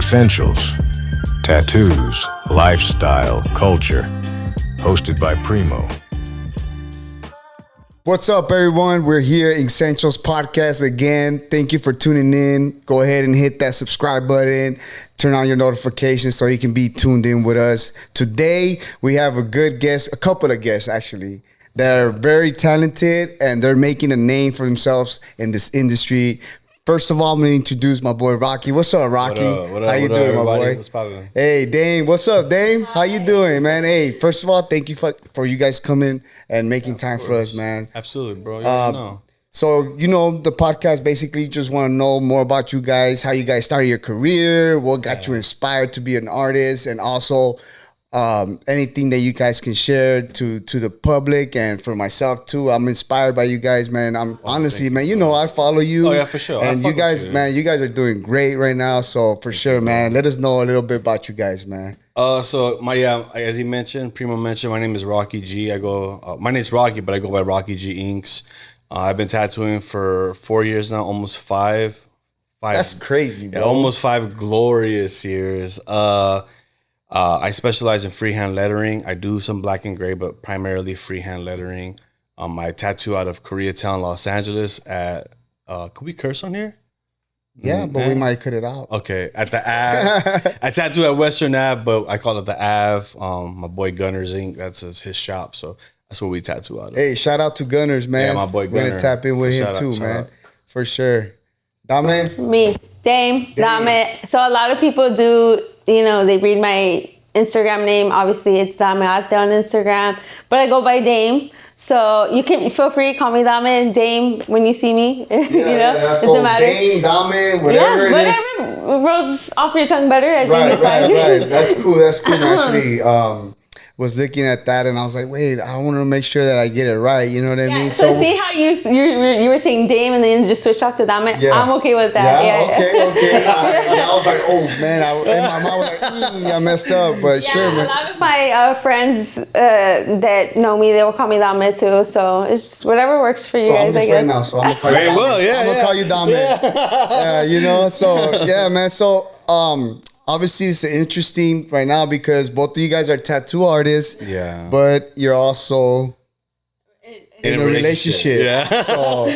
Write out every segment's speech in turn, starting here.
Essentials, Tattoos, Lifestyle, Culture, hosted by Primo. What's up, everyone? We're here at INKSENTIALS Podcast again. Thank you for tuning in. Go ahead and hit that subscribe button. Turn on your notifications so you can be tuned in with us. Today, we have a good guest, a couple of guests actually, that are very talented and they're making a name for themselves in this industry. First of all, I'm going to introduce my boy, Rocky. What's up, Rocky? What up, How you doing, my boy? What's poppin'? Hey, Dame. What's up, Dame? How you doing, man? Hey, first of all, thank you for you guys coming and making time for us, man. Absolutely, bro. You know. So, the podcast basically just want to know more about you guys, how you guys started your career, what got you inspired to be an artist, and also anything that you guys can share to the public and for myself too. I'm inspired by you guys, man. I'm honestly, man, I follow you. Oh yeah, for sure. And you guys, man, you guys are doing great right now. So for sure, man, let us know a little bit about you guys, man. So as he mentioned, Primo mentioned, my name is Rocky G. My name's Rocky, but I go by Rocky G Inks. I've been tattooing for 4 years now, almost five. That's crazy, bro. Yeah, almost 5 glorious years. I specialize in freehand lettering. I do some black and gray, but primarily freehand lettering. I tattoo out of Koreatown, Los Angeles at, could we curse on here? Yeah, but we might cut it out. Okay, at the Ave. I tattoo at Western Ave, but I call it the Ave. My boy Gunners Inc., that's his shop, so that's what we tattoo out of. Hey, shout out to Gunners, man. Yeah, my boy Gunner. We're going to tap in with him too, man. For sure. Dame? Me, Dame. So a lot of people do, they read my Instagram name. Obviously, it's Dame Arte on Instagram, but I go by Dame. So you can feel free to call me Dame and Dame when you see me. Doesn't matter. Dame, Dame, whatever it is. Whatever rolls off your tongue better. I think Right. it's fine. That's cool. Actually, was looking at that and I was like, wait, I want to make sure that I get it right. You know what I mean? So see how you were saying Dame and then just switch off to Dame? Yeah. I'm okay with that. Yeah. Okay. I was like, oh man, in my mind was like, I messed up, but sure, man. A lot of my friends that know me, they will call me Dame too. So it's just whatever works for you guys, I guess. Now, so I'm gonna call you. Very well, yeah. I'm gonna call you Dame. Yeah, So yeah, man. So obviously, it's interesting right now because both of you guys are tattoo artists. Yeah. But you're also in a relationship. Yeah. So,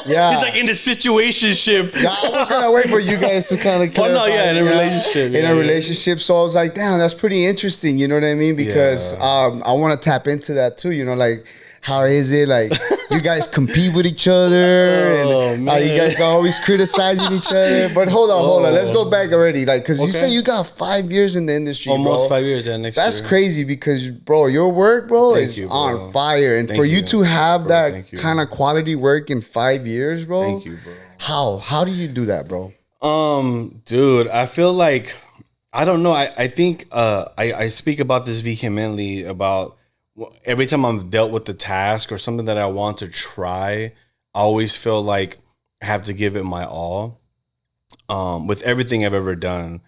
yeah. He's like in the situationship. Yeah, I was gonna wait for you guys to kind of clarify. in a relationship. In a relationship. So I was like, damn, that's pretty interesting. You know what I mean? Because I want to tap into that too. Like, how is it? Like, you guys compete with each other, and how you guys are always criticizing each other. But hold on. Let's go back already. Like, because you say you got 5 years in the industry, almost bro. 5 years. Next That's year. crazy because, bro, your work, bro, Thank is you, bro. on fire. And for you to have that kind of quality work in 5 years, bro. Thank you, bro. How do you do that, bro? Dude, I feel like, I don't know. I think I speak about this vehemently about every time I'm dealt with the task or something that I want to try, I always feel like I have to give it my all. With everything I've ever done.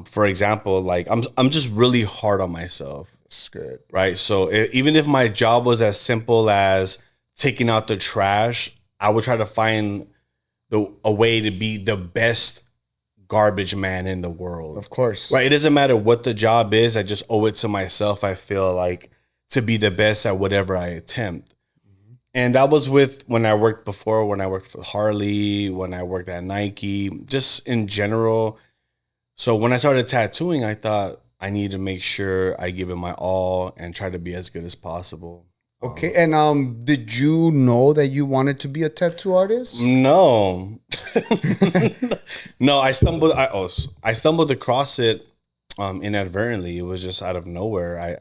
For example, like I'm just really hard on myself. That's good. Right? So even if my job was as simple as taking out the trash, I would try to find a way to be the best garbage man in the world. Of course. Right? It doesn't matter what the job is. I just owe it to myself. I feel like to be the best at whatever I attempt. Mm-hmm. And that was when I worked before, when I worked for Harley, when I worked at Nike, just in general. So when I started tattooing, I thought I need to make sure I give it my all and try to be as good as possible. Okay, and did you know that you wanted to be a tattoo artist? No. No, I stumbled across it inadvertently. It was just out of nowhere.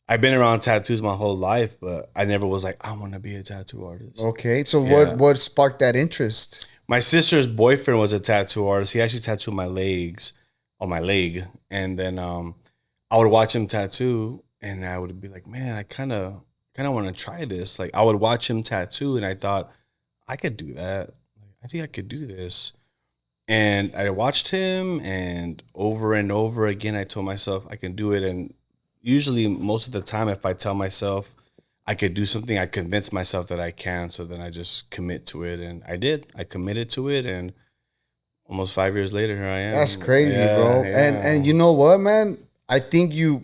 I've been around tattoos my whole life, but I never was like, I want to be a tattoo artist. Okay, so what sparked that interest? My sister's boyfriend was a tattoo artist. He actually tattooed my legs on my leg. And then I would watch him tattoo and I would be like, man, I kind of want to try this. Like I would watch him tattoo and I thought, I could do that. I think I could do this. And I watched him and over again, I told myself I can do it. And usually most of the time, if I tell myself I could do something, I convince myself that I can. So then I just commit to it. And I did. I committed to it. And almost 5 years later, here I am. That's crazy, Yeah, bro. yeah. And you know what, man? I think you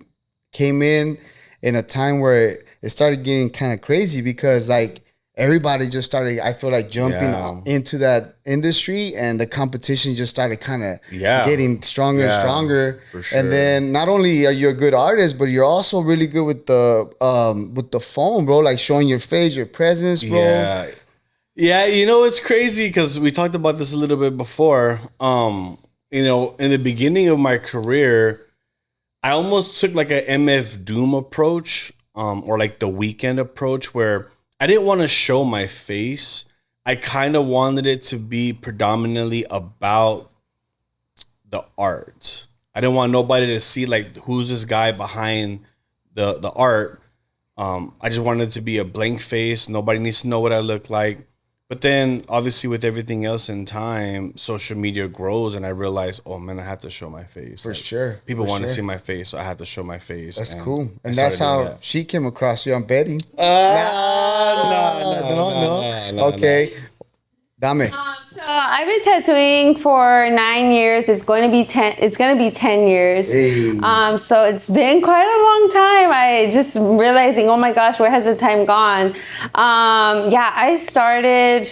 came in a time where it started getting kind of crazy because like everybody just started, I feel like, jumping into that industry, and the competition just started kind of getting stronger and stronger. For sure. And then not only are you a good artist, but you're also really good with the phone, bro. Like showing your face, your presence, bro. Yeah. Yeah, you know, it's crazy because we talked about this a little bit before. You know, in the beginning of my career, I almost took like a MF Doom approach, or like the Weekend approach, where I didn't want to show my face. I kind of wanted it to be predominantly about the art. I didn't want nobody to see like who's this guy behind the art. I just wanted it to be a blank face. Nobody needs to know what I look like. But then, obviously, with everything else in time, social media grows, and I realized, oh man, I have to show my face. For sure. People want to see my face, so I have to show my face. That's cool. And that's how she came across you on betting. No. Okay. Dame. So I've been tattooing for 9 years. It's going to be 10. It's going to be 10 years. Hey. So it's been quite a long time. I just realizing, oh my gosh, where has the time gone? I started.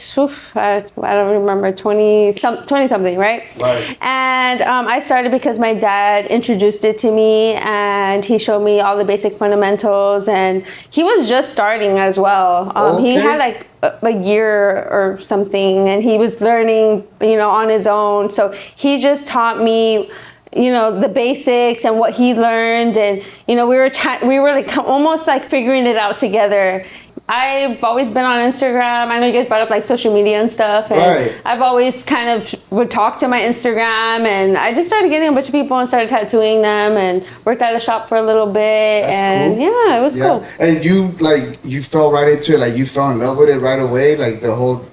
I don't remember 20 something, right? Right. And I started because my dad introduced it to me, and he showed me all the basic fundamentals. And he was just starting as well. He had like a year or something, and he was learning, on his own. So he just taught me, the basics and what he learned, and we were like almost like figuring it out together. I've always been on Instagram. I know you guys brought up like social media and stuff, and I've always kind of would talk to my Instagram, and I just started getting a bunch of people and started tattooing them, and worked at a shop for a little bit. That's and cool. Yeah, it was cool. And you fell right into it, like you fell in love with it right away, like the whole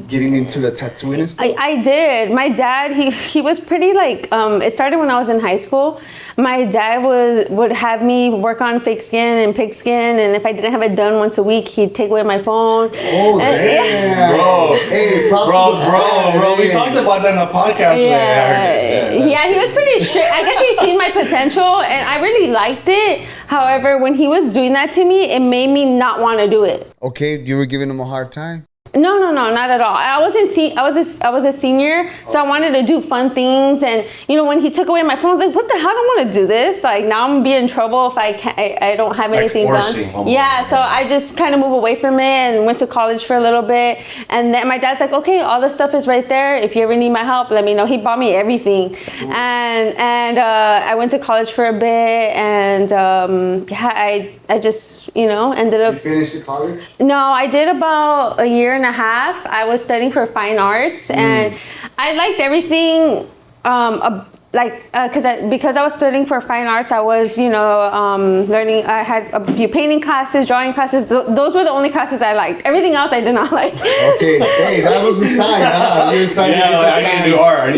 getting into the tattooing and stuff. I did. My dad, he was pretty like, it started when I was in high school. My dad would have me work on fake skin and pig skin, and if I didn't have it done once a week, he'd take away my phone. Oh, damn. Bro. Hey, Bro. We talked about that in the podcast. Yeah, he was pretty strict. I guess he seen my potential, and I really liked it. However, when he was doing that to me, it made me not want to do it. Okay, you were giving him a hard time? No, not at all. I was a senior, so I wanted to do fun things. And when he took away my phone, I was like, "What the hell? I don't want to do this. Like now I'm gonna be in trouble if I don't have anything done." Yeah, so I just kind of moved away from it and went to college for a little bit. And then my dad's like, "Okay, all this stuff is right there. If you ever need my help, let me know." He bought me everything, and I went to college for a bit, and I just ended up. You finished the college? No, I did about a year and a half. I was studying for fine arts, and I liked everything. Because I was studying for fine arts, I was learning. I had a few painting classes, drawing classes. Those were the only classes I liked. Everything else I did not like. Okay, hey, that was a sign. You're starting to get the signs. I need to do art.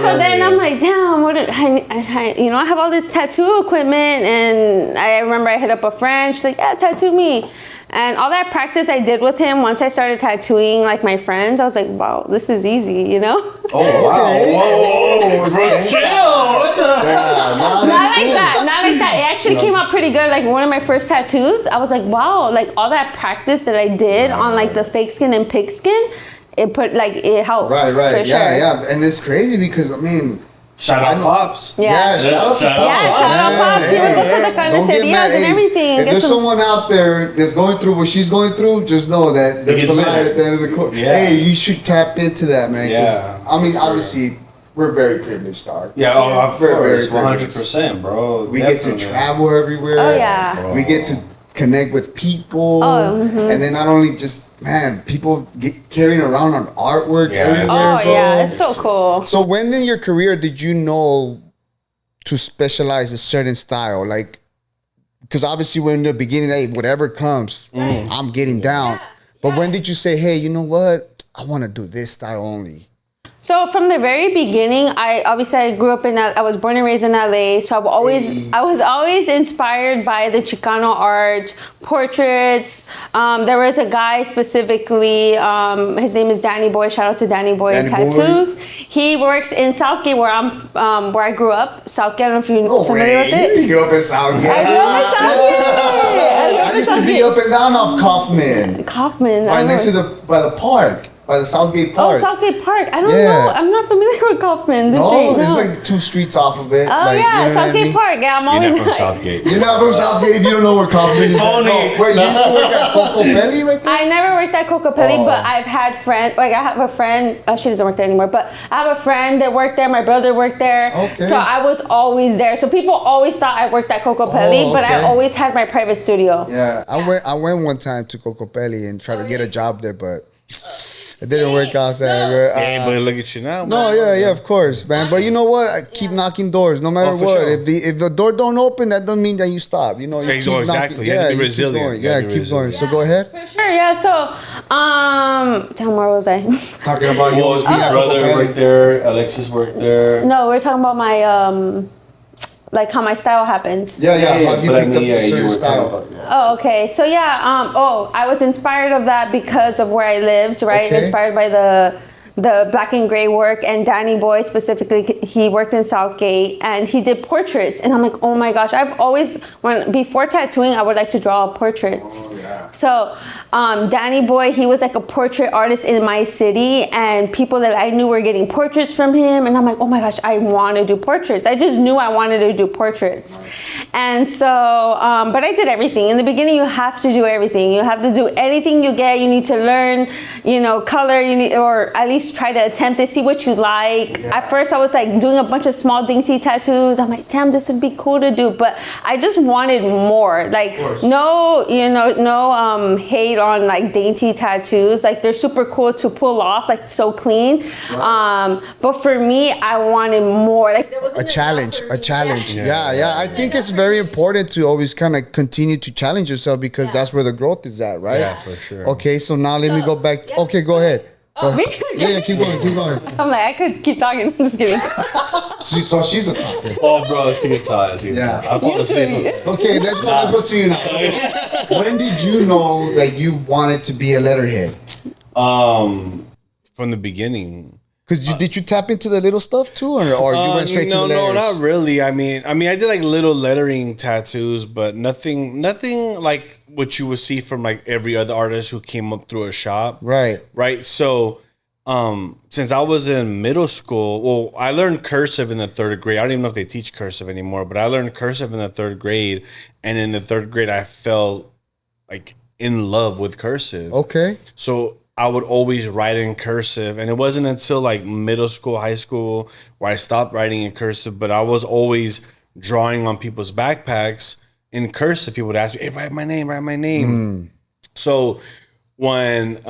So then I'm like, damn, I have all this tattoo equipment, and I remember I hit up a friend. She's like, yeah, tattoo me. And all that practice I did with him, once I started tattooing like my friends, I was like, wow, this is easy, Oh, wow. Whoa. Chill. What the hell? Not like that. It actually came out pretty good. Like one of my first tattoos, I was like, wow, like all that practice that I did on like the fake skin and pig skin, it helped. Right. For sure. Yeah. And it's crazy because, Shout out Pops. Yeah, shout out to Pops. Shout out Pops. He would get to the carnicerías and everything. If there's someone out there that's going through what she's going through, just know that there's a light at the end of the course. Yeah. Hey, you should tap into that, man. Yeah. Obviously, we're very privileged, dog. Yeah, of course, 100%, bro. We get to travel everywhere. Oh, yeah. Bro. We get to connect with people. And then not only just, people carrying around on artwork everywhere. Oh, it's so cool. So when in your career did you know to specialize a certain style? Like, because obviously when in the beginning, hey, whatever comes, I'm getting down. But when did you say, hey, you know what? I want to do this style only? So from the very beginning, I grew up I was born and raised in LA. So I was always inspired by the Chicano art, portraits. There was a guy specifically, his name is Danny Boy. Shout out to Danny Boy Tattoos. He works in Southgate where I grew up. Southgate, I don't know if you're familiar with it. You grew up in Southgate. I grew up in Southgate. I used to be up and down off Kaufman. Right next to by the park. By the Southgate Park. Oh, Southgate Park. I don't know. I'm not familiar with Kaufman. It's like 2 streets off of it. Oh, like, yeah, you know Southgate Park. Yeah, I'm always... You're not from Southgate. You're not from Southgate if you don't know where Kaufman is. Phony. No, wait, you used to work at Cocopelli right there? I never worked at Cocopelli, but I've had friends... Like, I have a friend... she doesn't work there anymore, but I have a friend that worked there. My brother worked there. Okay. So I was always there. So people always thought I worked at Cocopelli, but I always had my private studio. Yeah, I went one time to Cocopelli and tried to get a job there, but... It didn't work out that Hey, but look at you now. No, yeah, of course, man. But you know what? I keep knocking doors, no matter what. Sure. If the door don't open, that doesn't mean that you stop. You know, you keep exactly. knocking. You have to be keep resilient. going. Yeah, keep going. So go ahead. For sure, yeah. So, tell me, where was I? Talking about yours being at brother Cocopelli. worked there. Alexis worked there. No, we're talking about my, like how my style happened. Yeah. How you but picked up the certain style. Oh, okay. So yeah, I was inspired of that because of where I lived, right? Okay. Inspired by the black and gray work, and Danny Boy specifically, he worked in Southgate and he did portraits, and I'm like, oh my gosh, I've always, before tattooing, I would like to draw portraits. Oh, yeah. So Danny Boy, he was like a portrait artist in my city, and people that I knew were getting portraits from him, and I'm like, oh my gosh, I want to do portraits. I just knew I wanted to do portraits. And so, but I did everything. In the beginning, you have to do everything. You have to do anything you get. You need to learn, color, or at least try to attempt to see what you like. Yeah. At first I was like doing a bunch of small dainty tattoos. I'm like, damn, this would be cool to do, but I just wanted more. Like no hate on like dainty tattoos. Like they're super cool to pull off, like so clean. Right. But for me, I wanted more. Like there was a challenge. Yeah. I think it's very important to always kind of continue to challenge yourself because that's where the growth is at, right? Yeah, for sure. Okay, so now let me go back. Yeah. Okay, go ahead. Me? Yeah, keep going. I'm like, I could keep talking. I'm just kidding. So she's a talker. Oh, bro, she gets tired. Yeah. I fall asleep. Okay, let's go to you now. When did you know that you wanted to be a letterhead? From the beginning. Because did you tap into the little stuff too, or you went straight to the letters? No, not really. I mean, I did like little lettering tattoos, but nothing like what you would see from like every other artist who came up through a shop. Right. So, since I was in middle school, well, I learned cursive in the 3rd grade. I don't even know if they teach cursive anymore, but I learned cursive in the 3rd grade, and in the 3rd grade, I fell like in love with cursive. Okay. So I would always write in cursive, and it wasn't until like middle school, high school where I stopped writing in cursive, but I was always drawing on people's backpacks in cursive. People would ask me, hey, write my name. So when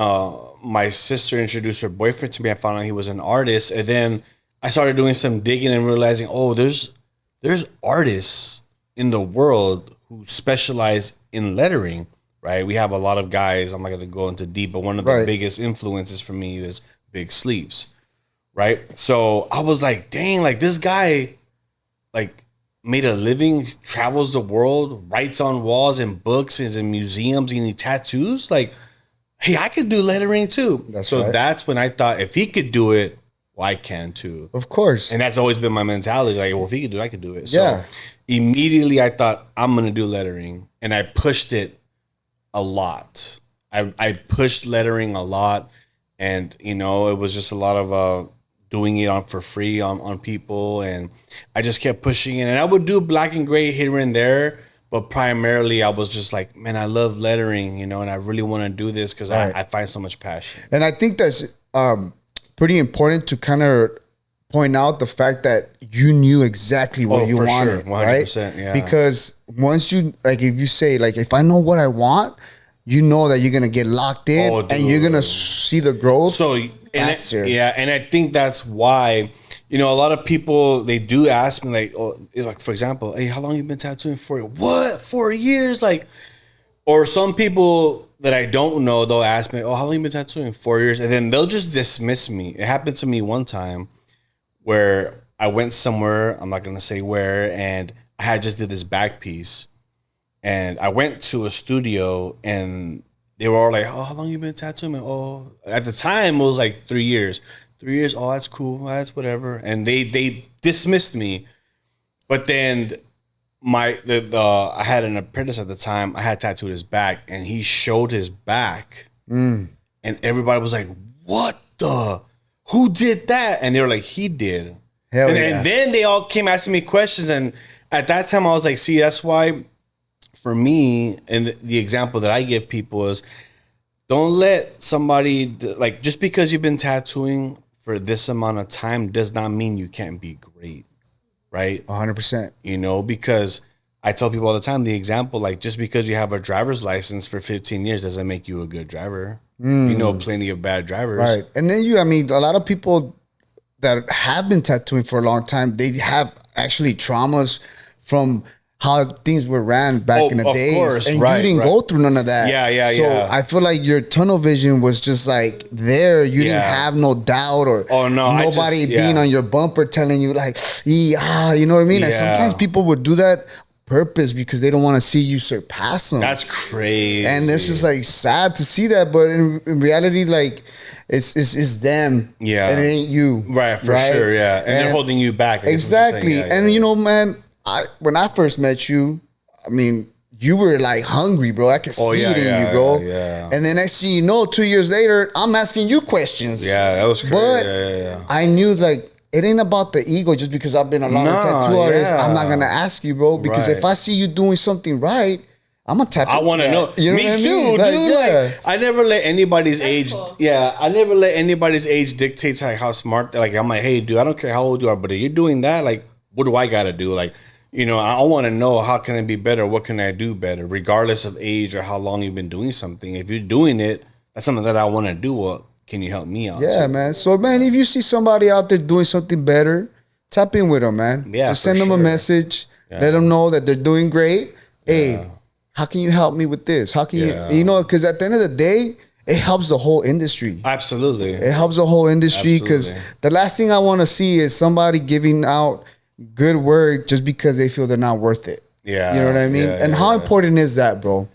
my sister introduced her boyfriend to me, I found out he was an artist, and then I started doing some digging and realizing, oh, there's artists in the world who specialize in lettering. Right, we have a lot of guys. I'm not going to go into deep, but one of the biggest influences for me is Big Sleeps. Right, so I was like, dang, like this guy, like made a living, travels the world, writes on walls and books, is in museums, and he tattoos. Like, hey, I could do lettering too. That's when I thought, if he could do it, well, I can too. Of course. And that's always been my mentality. Like, well, if he could do it, I could do it. So immediately I thought, I'm going to do lettering, and I pushed it a lot. I pushed lettering a lot, and it was just a lot of doing it for free on people, and I just kept pushing it. And I would do black and gray here and there, but primarily I was just like, man, I love lettering, and I really want to do this because I find so much passion. And I think that's pretty important to kind of point out the fact that you knew exactly what you wanted, sure. 100%, right? Yeah. Because once you, like, if you say, like, if I know what I want, you know that you're going to get locked in and you're going to see the growth faster. And I think that's why, a lot of people, they do ask me, like, for example, hey, how long you been tattooing for? What? 4 years? Like, or some people, that I don't know, they'll ask me, "Oh, how long you been tattooing?" 4 years, and then they'll just dismiss me. It happened to me one time where I went somewhere. I'm not gonna say where, and I had just did this back piece, and I went to a studio, and they were all like, "Oh, how long you been tattooing?" Oh, at the time it was like 3 years. 3 years. Oh, that's cool. That's whatever. And they dismissed me, but then. I had an apprentice at the time. I had tattooed his back, and he showed his back, and everybody was like, "What the? Who did that?" And they were like, "He did." And then they all came asking me questions, and at that time I was like, "See, that's why, for me, and the example that I give people is, don't let somebody like just because you've been tattooing for this amount of time does not mean you can't be great." Right? 100%. You know, because I tell people all the time, the example, like just because you have a driver's license for 15 years doesn't make you a good driver. You know, plenty of bad drivers. Right. And then a lot of people that have been tattooing for a long time, they have actually traumas from how things were ran back in the days. Course. And right, you didn't go through none of that. So I feel like your tunnel vision was just like there. You didn't have no doubt or nobody being on your bumper telling you like, you know what I mean? And sometimes people would do that purpose because they don't want to see you surpass them. That's crazy. And it's just like sad to see that. But in reality, like it's them. Yeah. And it ain't you. Right, for sure. Yeah. And they're holding you back. Exactly. And you know, man, when I first met you, I mean, you were like hungry, bro. I could see it in you, bro. Yeah. And then I see, 2 years later, I'm asking you questions. Yeah, that was crazy. But I knew like it ain't about the ego just because I've been a long tattoo artist. I'm not gonna ask you, bro, because if I see you doing something right, I'm gonna tap into that. I want to know. You know me too, dude. Like, I never let anybody's age. Cool. Yeah, I never let anybody's age dictate like how smart. Like I'm like, hey, dude, I don't care how old you are, but if you're doing that, like, what do I gotta do? Like. You know, I want to know how can I be better? What can I do better? Regardless of age or how long you've been doing something. If you're doing it, that's something that I want to do. Well, can you help me out? Yeah, man. So, man, if you see somebody out there doing something better, tap in with them, man. Yeah, just send them a message. Yeah. Let them know that they're doing great. Hey, how can you help me with this? How can you know, because at the end of the day, it helps the whole industry. Absolutely. It helps the whole industry because the last thing I want to see is somebody giving out good work just because they feel they're not worth it. Yeah. You know what I mean? And how important is that, bro?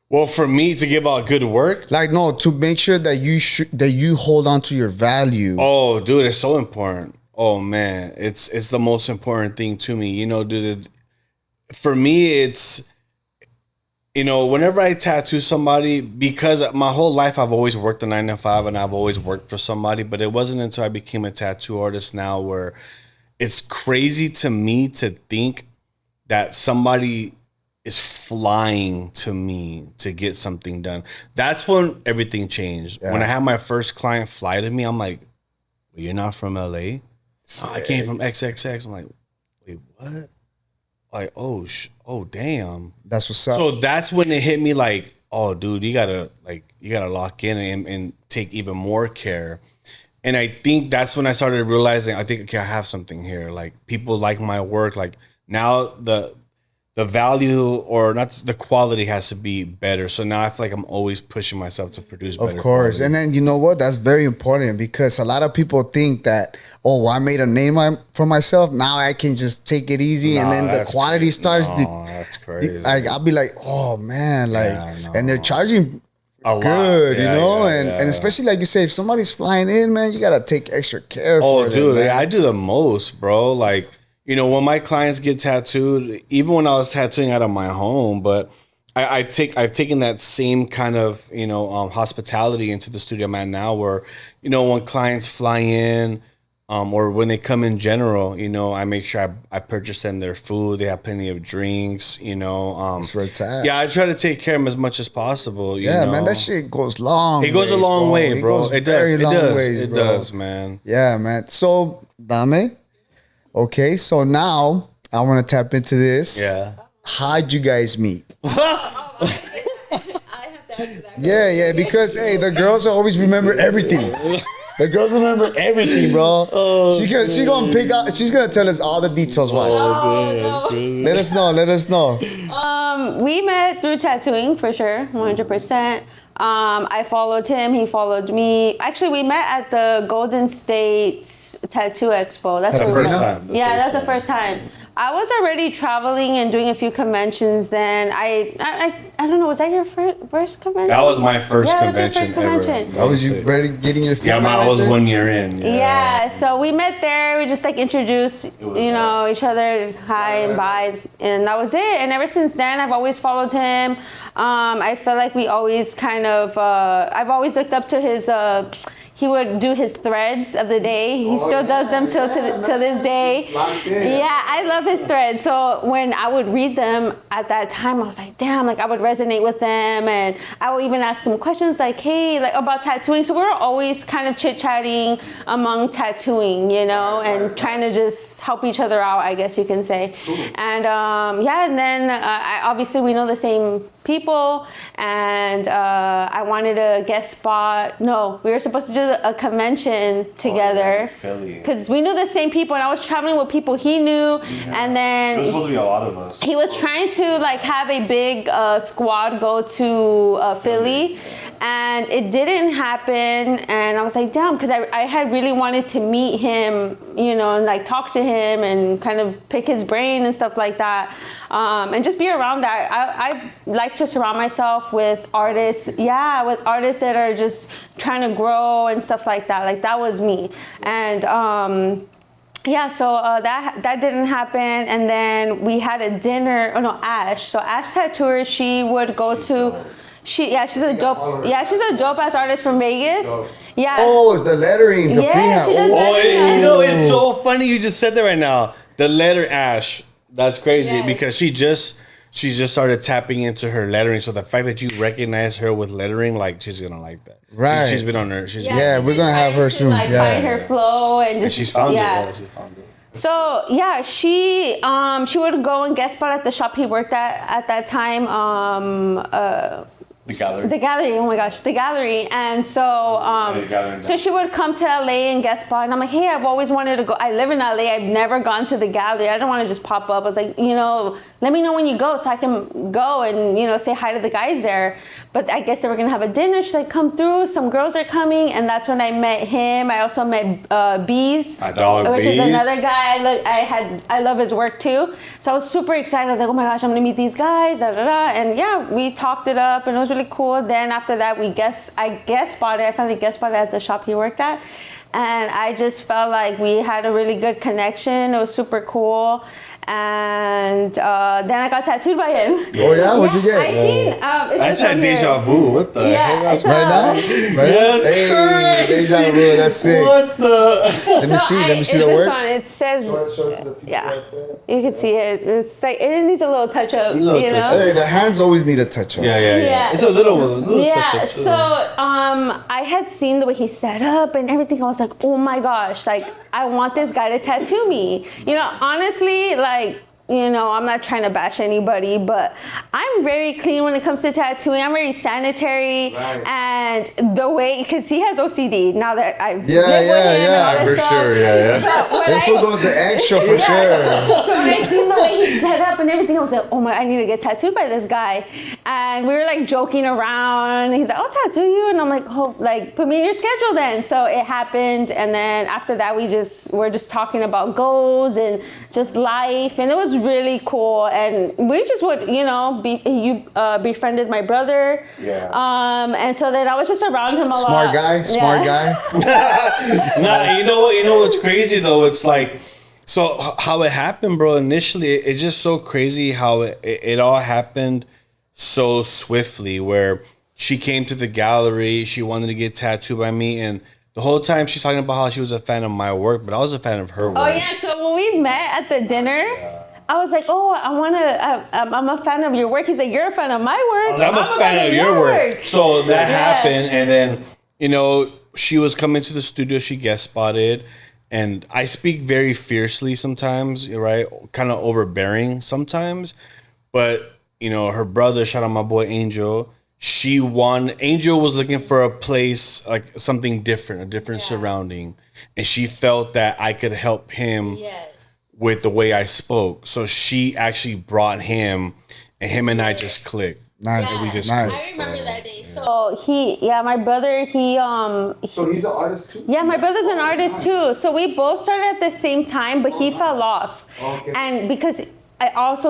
Well, for me to give out good work? Like, no, to make sure that you hold on to your value. Oh, dude, it's so important. Oh, man. It's the most important thing to me. You know, dude, for me, it's, you know, whenever I tattoo somebody, because my whole life I've always worked a 9 to 5 and I've always worked for somebody, but it wasn't until I became a tattoo artist now where it's crazy to me to think that somebody is flying to me to get something done. That's when everything changed. Yeah. When I had my first client fly to me, I'm like, well, you're not from LA? Oh, I came from XXX. I'm like, wait, what? Like, oh, damn. That's what's up. So that's when it hit me like, oh, dude, you gotta lock in and take even more care. And I think that's when I started realizing, I think, okay, I have something here. Like, people like my work. Like, now the value, or not the quality, has to be better. So now I feel like I'm always pushing myself to produce better. Of course. Quality. And then, you know what? That's very important because a lot of people think that, well, I made a name for myself. Now I can just take it easy. And then the quality starts. That's crazy. Like, I'll be like, oh, man. Like, and they're charging good, you know, and especially like you say, if somebody's flying in, man, you gotta take extra care. Oh, dude, I do the most, bro. Like, you know, when my clients get tattooed, even when I was tattooing out of my home, but I've taken that same kind of, you know, hospitality into the studio I'm at now, where, you know, when clients fly in, or when they come in general, you know, I make sure I purchase them their food. They have plenty of drinks, you know. That's where it's at. Yeah, I try to take care of them as much as possible. You know? Man, that shit goes long. It goes a long way, bro. It does, man. Yeah, man. So, Dame, okay, so now I want to tap into this. Yeah. How'd you guys meet? I have to answer that. Yeah, because, hey, the girls always remember everything. The girls remember everything, bro. She's gonna pick out. She's gonna tell us all the details. Watch. No. Let us know. We met through tattooing for sure, 100%. I followed him, he followed me. Actually, we met at the Golden State Tattoo Expo. That's the first time. Yeah, that's the first time. I was already traveling and doing a few conventions then. I don't know, was that your first convention? That was my first Yeah, convention ever. That was you ready getting your feet? Yeah, I was 1 year in. Yeah, so we met there. We just like introduced, each other, hi and bye, and that was it. And ever since then, I've always followed him. I feel like we always kind of, I've always looked up to his, he would do his threads of the day. He still does them till this day. Yeah, I love his threads. So when I would read them at that time, I was like, damn, like I would resonate with them. And I would even ask him questions like, hey, like about tattooing. So we were always kind of chit-chatting among tattooing, and trying to just help each other out, I guess you can say. And and then obviously we know the same people, and I wanted a guest spot. No, we were supposed to do a convention together because we knew the same people, and I was traveling with people he knew, and then It was supposed to be a lot of us. he was trying to like have a big squad go to Philly, and it didn't happen. And I was like, damn, because I had really wanted to meet him, and like talk to him and kind of pick his brain and stuff like that, and just be around that. I like to surround myself with artists, with artists that are just trying to grow and stuff like that. Like that was me. And so that didn't happen, and then we had a dinner. Oh no, Ash. So Ash Tattooer, she would go to. She's a dope ass artist from Vegas. Yeah. Oh, it's the lettering, the freehand. She does lettering. It's so funny you just said that right now. The letter Ash. That's crazy because she just started tapping into her lettering. So the fact that you recognize her with lettering, like she's gonna like that. Right. She's been on her. We're gonna have her soon. Like, find her flow and just. And she's found it. Yeah, she found it. So she would go and guest spot at the shop he worked at that time. The gallery. Oh my gosh, the gallery. And so she would come to LA and guest spot, and I'm like, hey, I've always wanted to go. I live in LA. I've never gone to the gallery. I don't want to just pop up. I was like, let me know when you go so I can go and say hi to the guys there. But I guess they were gonna have a dinner. She's like, come through. Some girls are coming, and that's when I met him. I also met Bees, which is another guy. I love his work too. So I was super excited. I was like, oh my gosh, I'm gonna meet these guys. And we talked it up, and it was really cool. Then after that, I finally guest spotted at the shop he worked at, and I just felt like we had a really good connection. It was super cool. And then I got tattooed by him. Oh yeah, what'd you get? I just had deja vu. What the heck? Right now? Yes, hey, deja vu. That's sick. What the? Let me see the work. It says, you can see it. It's like it needs a little touch up. Hey, the hands always need a touch up. Yeah. It's a little touch up. So I had seen the way he set up and everything. I was like, oh my gosh, like I want this guy to tattoo me. Honestly, like. I'm not trying to bash anybody, but I'm very clean when it comes to tattooing. I'm very sanitary, and the way, because he has OCD. Now that I've lived with him, for sure, That fool goes the extra for sure. So when I seen the way he set up and everything, I was like, oh my, I need to get tattooed by this guy. And we were like joking around. He's like, I'll tattoo you, and I'm like, oh, like put me in your schedule then. So it happened, and then after that, we're just talking about goals and just life, and it was really cool. And we just would befriended my brother, and so then I was just around him a lot. Smart guy. Nah, you know what's crazy though? It's like, so how it happened, bro. Initially, it's just so crazy how it all happened so swiftly. Where she came to the gallery, she wanted to get tattooed by me, and the whole time she's talking about how she was a fan of my work, but I was a fan of her work. Oh yeah, so when we met at the dinner, I was like, oh, I'm a fan of your work. He's like, you're a fan of my work. I'm a fan of your work. So that happened, and then she was coming to the studio. She guest spotted, and I speak very fiercely sometimes, right? Kind of overbearing sometimes, but her brother, shout out my boy Angel. Angel was looking for a place, like something different, a different surrounding. And she felt that I could help him with the way I spoke. So she actually brought him and him and I just clicked. Nice. We just nice. I remember that day. So my brother, So he's an artist too? yeah, my brother's an artist too. So we both started at the same time, but he fell off. Okay. And because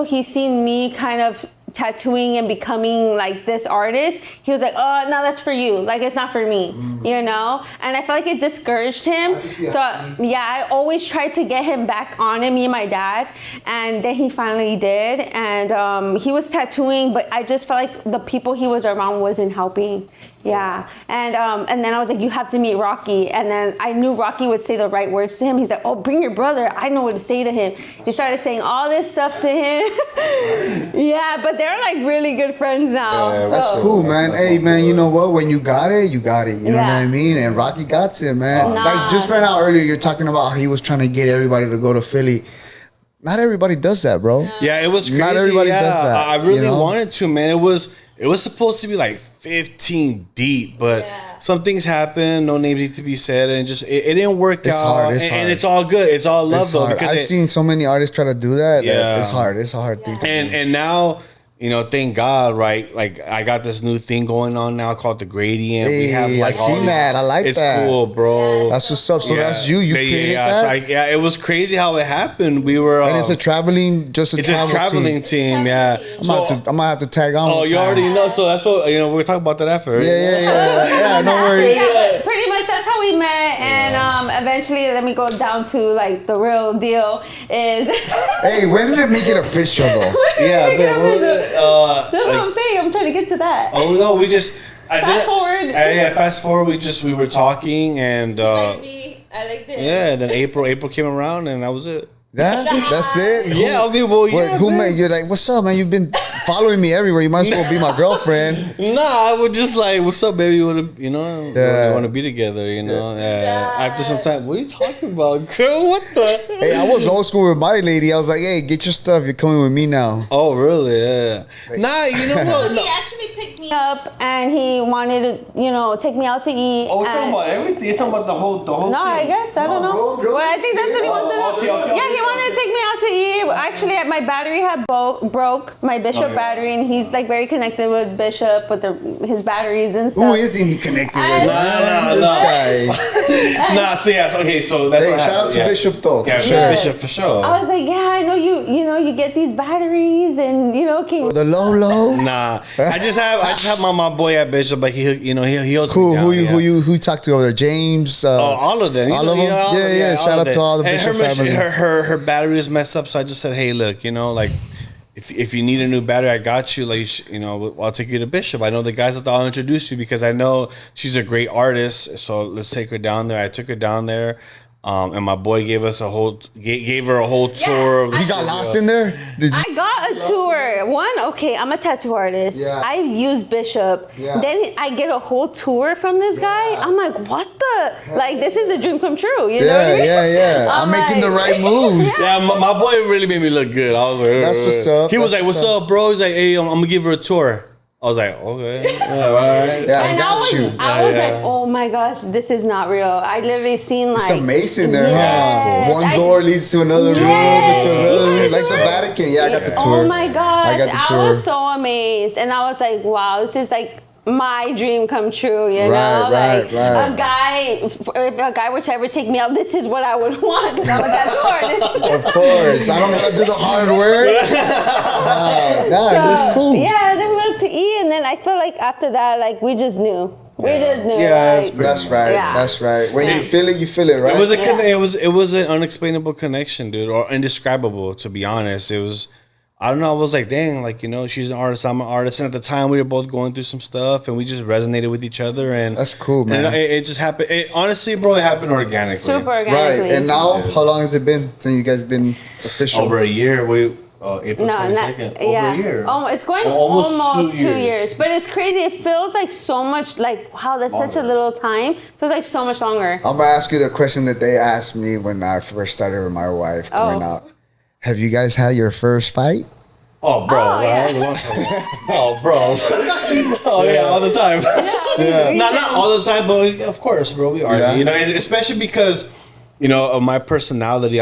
he's seen me kind of tattooing and becoming like this artist, he was like, oh, no, that's for you. Like, it's not for me, you know? And I felt like it discouraged him. So yeah, I always tried to get him back on it, me and my dad. And then he finally did. And he was tattooing, but I just felt like the people he was around wasn't helping. Yeah, and then I was like, you have to meet Rocky. And then I knew Rocky would say the right words to him. He's like, oh, bring your brother. I know what to say to him. He started saying all this stuff to him. Yeah, but they're like really good friends now. Yeah, That's so. cool, man. Hey, man, you know what? When you got it, you got it. You know what Yeah. I mean? And Rocky got it, man. Nah. Like, just right now, earlier, you're talking about how he was trying to get everybody to go to Philly. Not everybody does that, bro. Yeah, it was crazy. Not everybody yeah, does that, I really you know? wanted to, man. It was supposed to be like 15 deep, but some things happened. No names need to be said, and just it didn't work It's out. hard, it's and hard. it's all good. It's all love It's though, hard. because I've seen so many artists try to do that. Yeah. It's hard. It's a hard thing to do. and now. You know, thank God, right? Like, I got this new thing going on now called the gradient. We have Hey, like I all seen these- that. I like it's that. cool, bro. That's what's up. So that's you. You created that? So it was crazy how it happened. We were. And it's a traveling traveling team. Yeah. I'm gonna have to tag on. Oh, one you time. already know. So that's what we're talking about that after. Right? Yeah. No worries. Yeah, pretty much that's how we met, and eventually, let me go down to like the real deal is. Hey, when did it make it official though? Yeah, That's what I'm saying. I'm trying to get to that. Oh no, we just Fast forward. Yeah, fast forward. We were talking and me, I like this. yeah. Then April came around and that was it. That's it. Yeah, I mean, well, yeah. Who man. made you're like, what's up, man? You've been following me everywhere. You might as well be my girlfriend. Nah, I would just like, what's up, baby? You want to, you want to be together, you know? After some time, what are you talking about, girl? What the? Hey, I was old school with my lady. I was like, hey, get your stuff. You're coming with me now. Oh, really? Yeah. Nah, you know what? He actually picked me up, and he wanted to, take me out to eat. Oh, we're talking and- about everything. You're talking about the whole No, thing. I guess I don't know. bro, Well, I think that's what he wants to know. Okay. Yeah, he wanted to take me out to eat. Actually, my battery had broke, my Bishop battery, and he's like very connected with Bishop with his batteries and stuff. Who isn't he connected with? Nah. This guy. Nah, so yeah, okay, so that's Hey, what shout out happened, to yeah. Bishop though. Yeah, For sure. Bishop for sure. I was like, yeah, I know you get these batteries, and can The low. Nah, I just have my boy at Bishop, like he holds Cool. me down, Who yeah. you talked to over there? James. All of them. All of them? Yeah. all Shout of out to them. all the And Bishop her, family. Her battery is messed up, so I just said, hey, look, like if you need a new battery, I got you. Like, I'll take you to Bishop. I know the guys that I'll introduce you because I know she's a great artist. So let's take her down there. I took her down there. And my boy gave her a whole tour of the He got studio. lost in there. Did you? I got a tour. Okay, I'm a tattoo artist. Yeah. I use Bishop. Yeah. Then I get a whole tour from this guy. I'm like, what the? Like, this is a dream come true. You know what I mean? Yeah. I'm making the right moves. Yeah, my boy really made me look good. I was like, That's what's up. He was That's like, what's what's up, bro? He's like, hey, I'm gonna give her a tour. I was like, okay, yeah, all right. Yeah, I And got you. I was Yeah. like, oh my gosh, this is not real. I literally seen like It's amazing there, Yes. huh? One I- door leads to another room, Yes. to another room. Yes. Like the Vatican. Yeah, I got the tour. Oh my gosh, I got the I tour. was so amazed, and I was like, wow, this is like my dream come true. You know, Right. if a guy were to ever take me out, this is what I would want because I'm a tattoo artist. Of course. I don't gotta do the hard work. Nah, that's cool. Yeah, then we went to eat, and then I feel like after that, like we just knew. We just knew. Yeah, like, that's pretty That's right. Yeah. That's right. When you feel it, right? It was Yeah. it was an unexplainable connection, dude, or indescribable. To be honest, it was. I don't know. I was like, dang, like she's an artist, I'm an artist, and at the time we were both going through some stuff, and we just resonated with each other, and That's cool, man. And it just happened. Honestly, bro, it happened organically. super Right. organically. And now, how long has it been since you guys been official? Over a year. April No, 22nd. not, yeah. Over a year. Oh, it's going Almost almost 2 2 years. years. But it's crazy. It feels like so much, like, wow, that's such a little time. It feels like so much longer. I'm gonna ask you the question that they asked me when I first started with my wife going out. Have you guys had your first fight? Oh, bro. Oh, yeah. Oh, bro. Oh, yeah, all the time. Not all the time, but of course, bro, we argue. Yeah. Especially because, of my personality,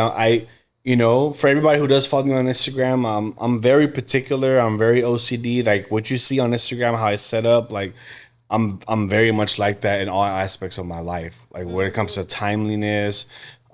You know, for everybody who does follow me on Instagram, I'm very particular. I'm very OCD. Like what you see on Instagram, how it's set up, like I'm very much like that in all aspects of my life. Like when it comes to timeliness,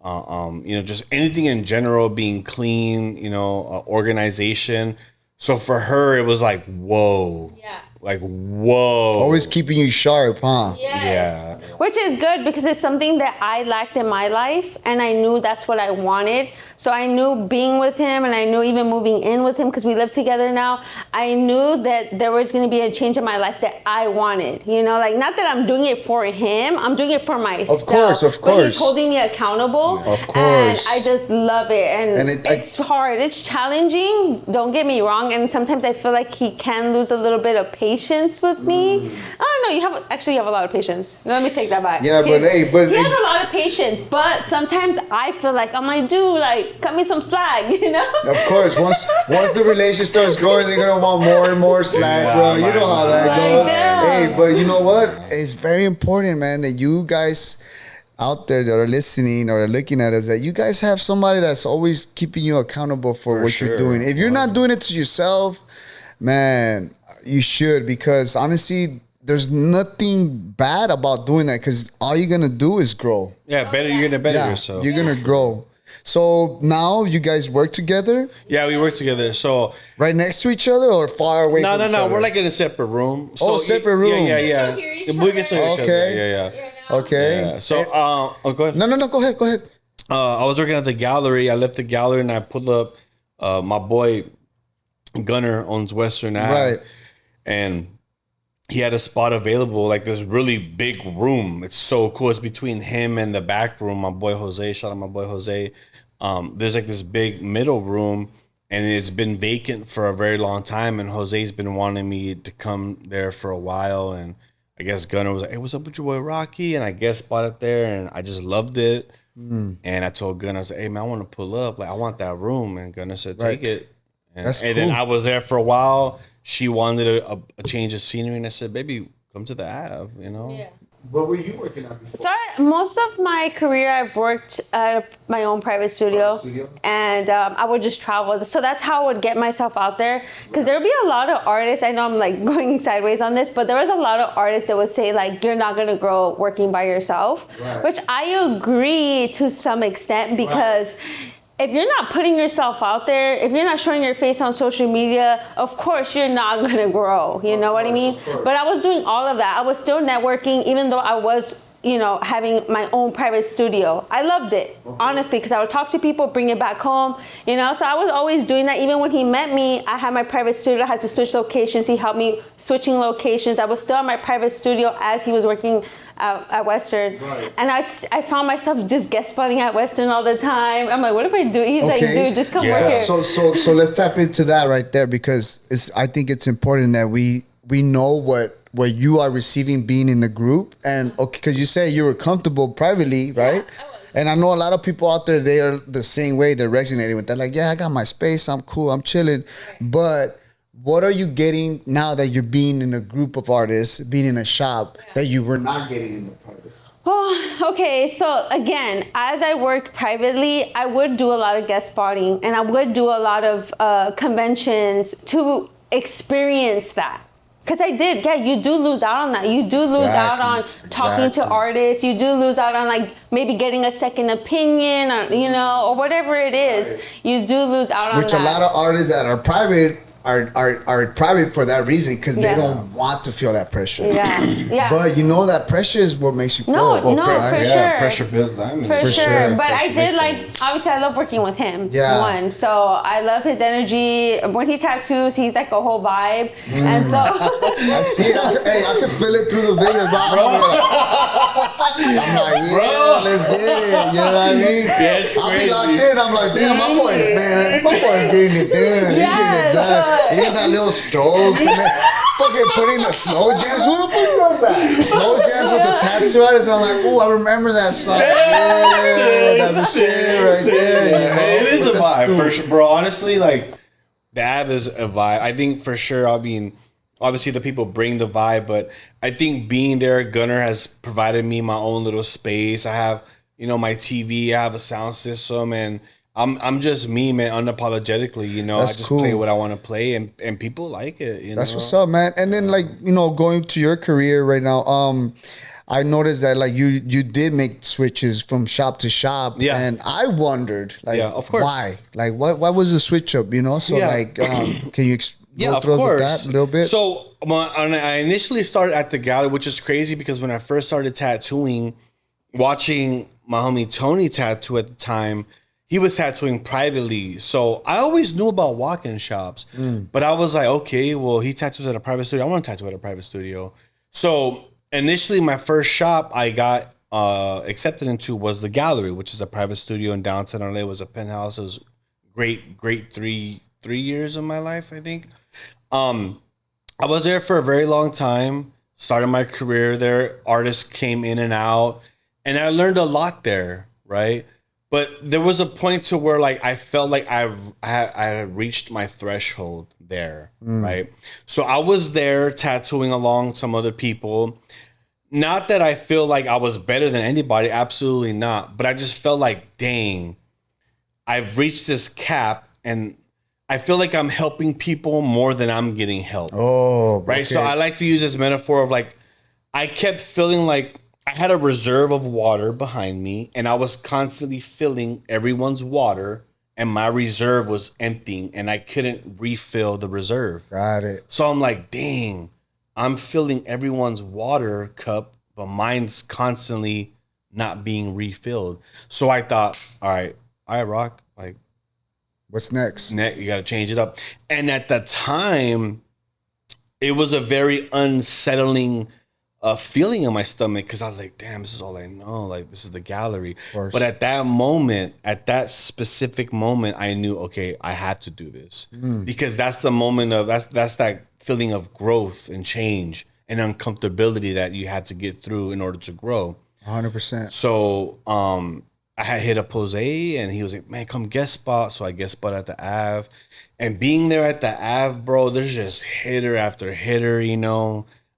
you know, just anything in general, being clean, you know, organization. So for her, it was like, whoa. Yeah. Like, whoa. Always keeping you sharp, huh? Yes. Yeah. Which is good because it's something that I lacked in my life, and I knew that's what I wanted. So I knew being with him, and I knew even moving in with him because we live together now, I knew that there was going to be a change in my life that I wanted. You know, like not that I'm doing it for him, I'm doing it for myself. Of course. But he's holding me accountable. Of course. And I just love it. And it's hard. It's challenging. Don't get me wrong. And sometimes I feel like he can lose a little bit of patience with me. I don't know. You have a lot of patience. Let me take that back. Yeah, but he has a lot of patience. But sometimes I feel like I'm like, dude, like cut me some slack, you know? Of course, once the relationship starts growing, they're gonna want more and more slack, bro. You know how that goes. Hey, but you know what? It's very important, man, that you guys out there that are listening or are looking at us, that you guys have somebody that's always keeping you accountable for what you're doing. If you're not doing it to yourself, man, you should, because honestly, there's nothing bad about doing that, because all you're gonna do is grow. Yeah, better. You're gonna better yourself. You're gonna grow. So now you guys work together? Yeah, we work together. So right next to each other or far away? No. Other? We're like in a separate room. So separate room. Yeah. We can see each other. Okay. Yeah. Okay. Yeah. So, go ahead. No. Go ahead. I was working at the gallery. I left the gallery and I pulled up. My boy Gunner owns Western Ave, right? And he had a spot available, like this really big room. It's so cool. It's between him and the back room. My boy Jose, shout out my boy Jose. There's like this big middle room, and it's been vacant for a very long time. And Jose's been wanting me to come there for a while. And I guess Gunner was like, "Hey, what's up with your boy Rocky?" And I guest bought it there, and I just loved it. And I told Gunner, I said, "Hey man, I want to pull up. Like I want that room." And Gunner said, "Take it." And, That's cool. Then I was there for a while. She wanted a change of scenery, and I said, "Baby, come to the Ave," you know. Yeah. What were you working on before? So most of my career, I've worked at my own private studio. And I would just travel. So that's how I would get myself out there. Because there would be a lot of artists, I know I'm like going sideways on this, but there was a lot of artists that would say like, you're not going to grow working by yourself, which I agree to some extent, because if you're not putting yourself out there, if you're not showing your face on social media, of course you're not gonna grow. You know what I mean? But I was doing all of that. I was still networking, even though I was, you know, having my own private studio. I loved it, honestly, because I would talk to people, bring it back home, you know? So I was always doing that. Even when he met me, I had my private studio. I had to switch locations. He helped me switching locations. I was still at my private studio as he was working at Western. And I found myself just guest spotting at Western all the time. I'm like, what if I do? He's like, dude, just come work here. So let's tap into that right there, because I think it's important that we know what you are receiving being in the group. And okay, because you say you were comfortable privately, right? Yeah, I was. And I know a lot of people out there, they are the same way. They're resonating with that. Like, yeah, I got my space. I'm cool. I'm chilling. Right. But what are you getting now that you're being in a group of artists, being in a shop, that you were not getting in the private? Oh, okay. So again, as I worked privately, I would do a lot of guest spotting, and I would do a lot of conventions to experience that. Because I did, yeah, you do lose out on that. You do lose out on talking to artists. You do lose out on like maybe getting a second opinion, or, you know, or whatever it is. Right. You do lose out on that. Which a lot of artists that are private are private for that reason, because they don't want to feel that pressure. Yeah. But you know that pressure is what makes you grow. For sure. Pressure builds diamonds. For sure. But I did obviously I love working with him. Yeah. One. So I love his energy. When he tattoos, he's like a whole vibe. And so I see it. I can feel it through the videos, bro. I'm like, bro, let's get it. You know what I mean? Yeah, it's I'll crazy. be locked in. I'm like, damn, my boy's getting it done. He's getting it done. He got that little strokes and then fucking putting the slow jams. Who the fuck does that? Slow jams with the tattoo artist. And I'm like, oh, I remember that song. Yeah, that's a shit right there. You know? It is a vibe, for sure, bro. Honestly, like, the Ave is a vibe. I think for sure, I mean, obviously the people bring the vibe, but I think being there, Gunner has provided me my own little space. I have, you know, my TV, I have a sound system, and I'm just me, man, unapologetically. You know, That's I just cool. play what I want to play, and people like it. You That's know? what's up, man. And then like, going to your career right now, I noticed that like you did make switches from shop to shop. Yeah. And I wondered like Of course. why? Like what was the switch up, So Yeah. like can you Yeah, of through course. that a little bit? So I initially started at the gallery, which is crazy because when I first started tattooing, watching my homie Tony tattoo at the time, he was tattooing privately. So I always knew about walk-in shops, but I was like, okay, well, he tattoos at a private studio. I want to tattoo at a private studio. So initially, my first shop I got accepted into was the gallery, which is a private studio in downtown LA. It was a penthouse. It was great 3 years of my life, I think. I was there for a very long time, started my career there. Artists came in and out, and I learned a lot there, right? But there was a point to where like I felt like I had reached my threshold there, right? So I was there tattooing along some other people. Not that I feel like I was better than anybody, absolutely not. But I just felt like, dang, I've reached this cap, and I feel like I'm helping people more than I'm getting help. Oh, right. okay. So I like to use this metaphor of like, I kept feeling like I had a reserve of water behind me, and I was constantly filling everyone's water, and my reserve was emptying, and I couldn't refill the reserve. Got it. So I'm like, dang, I'm filling everyone's water cup, but mine's constantly not being refilled. So I thought, all right, Rock, like, What's next? you got to change it up. And at the time, it was a very unsettling feeling in my stomach because I was like, damn, this is all I know. Like, this is the gallery. But at that moment, at that specific moment, I knew, okay, I had to do this because that's the moment of that's that feeling of growth and change and uncomfortability that you had to get through in order to grow. 100%. So I had hit up Jose, and he was like, man, come guest spot. So I guest spot at the Ave. And being there at the Ave, bro, there's just hitter after hitter,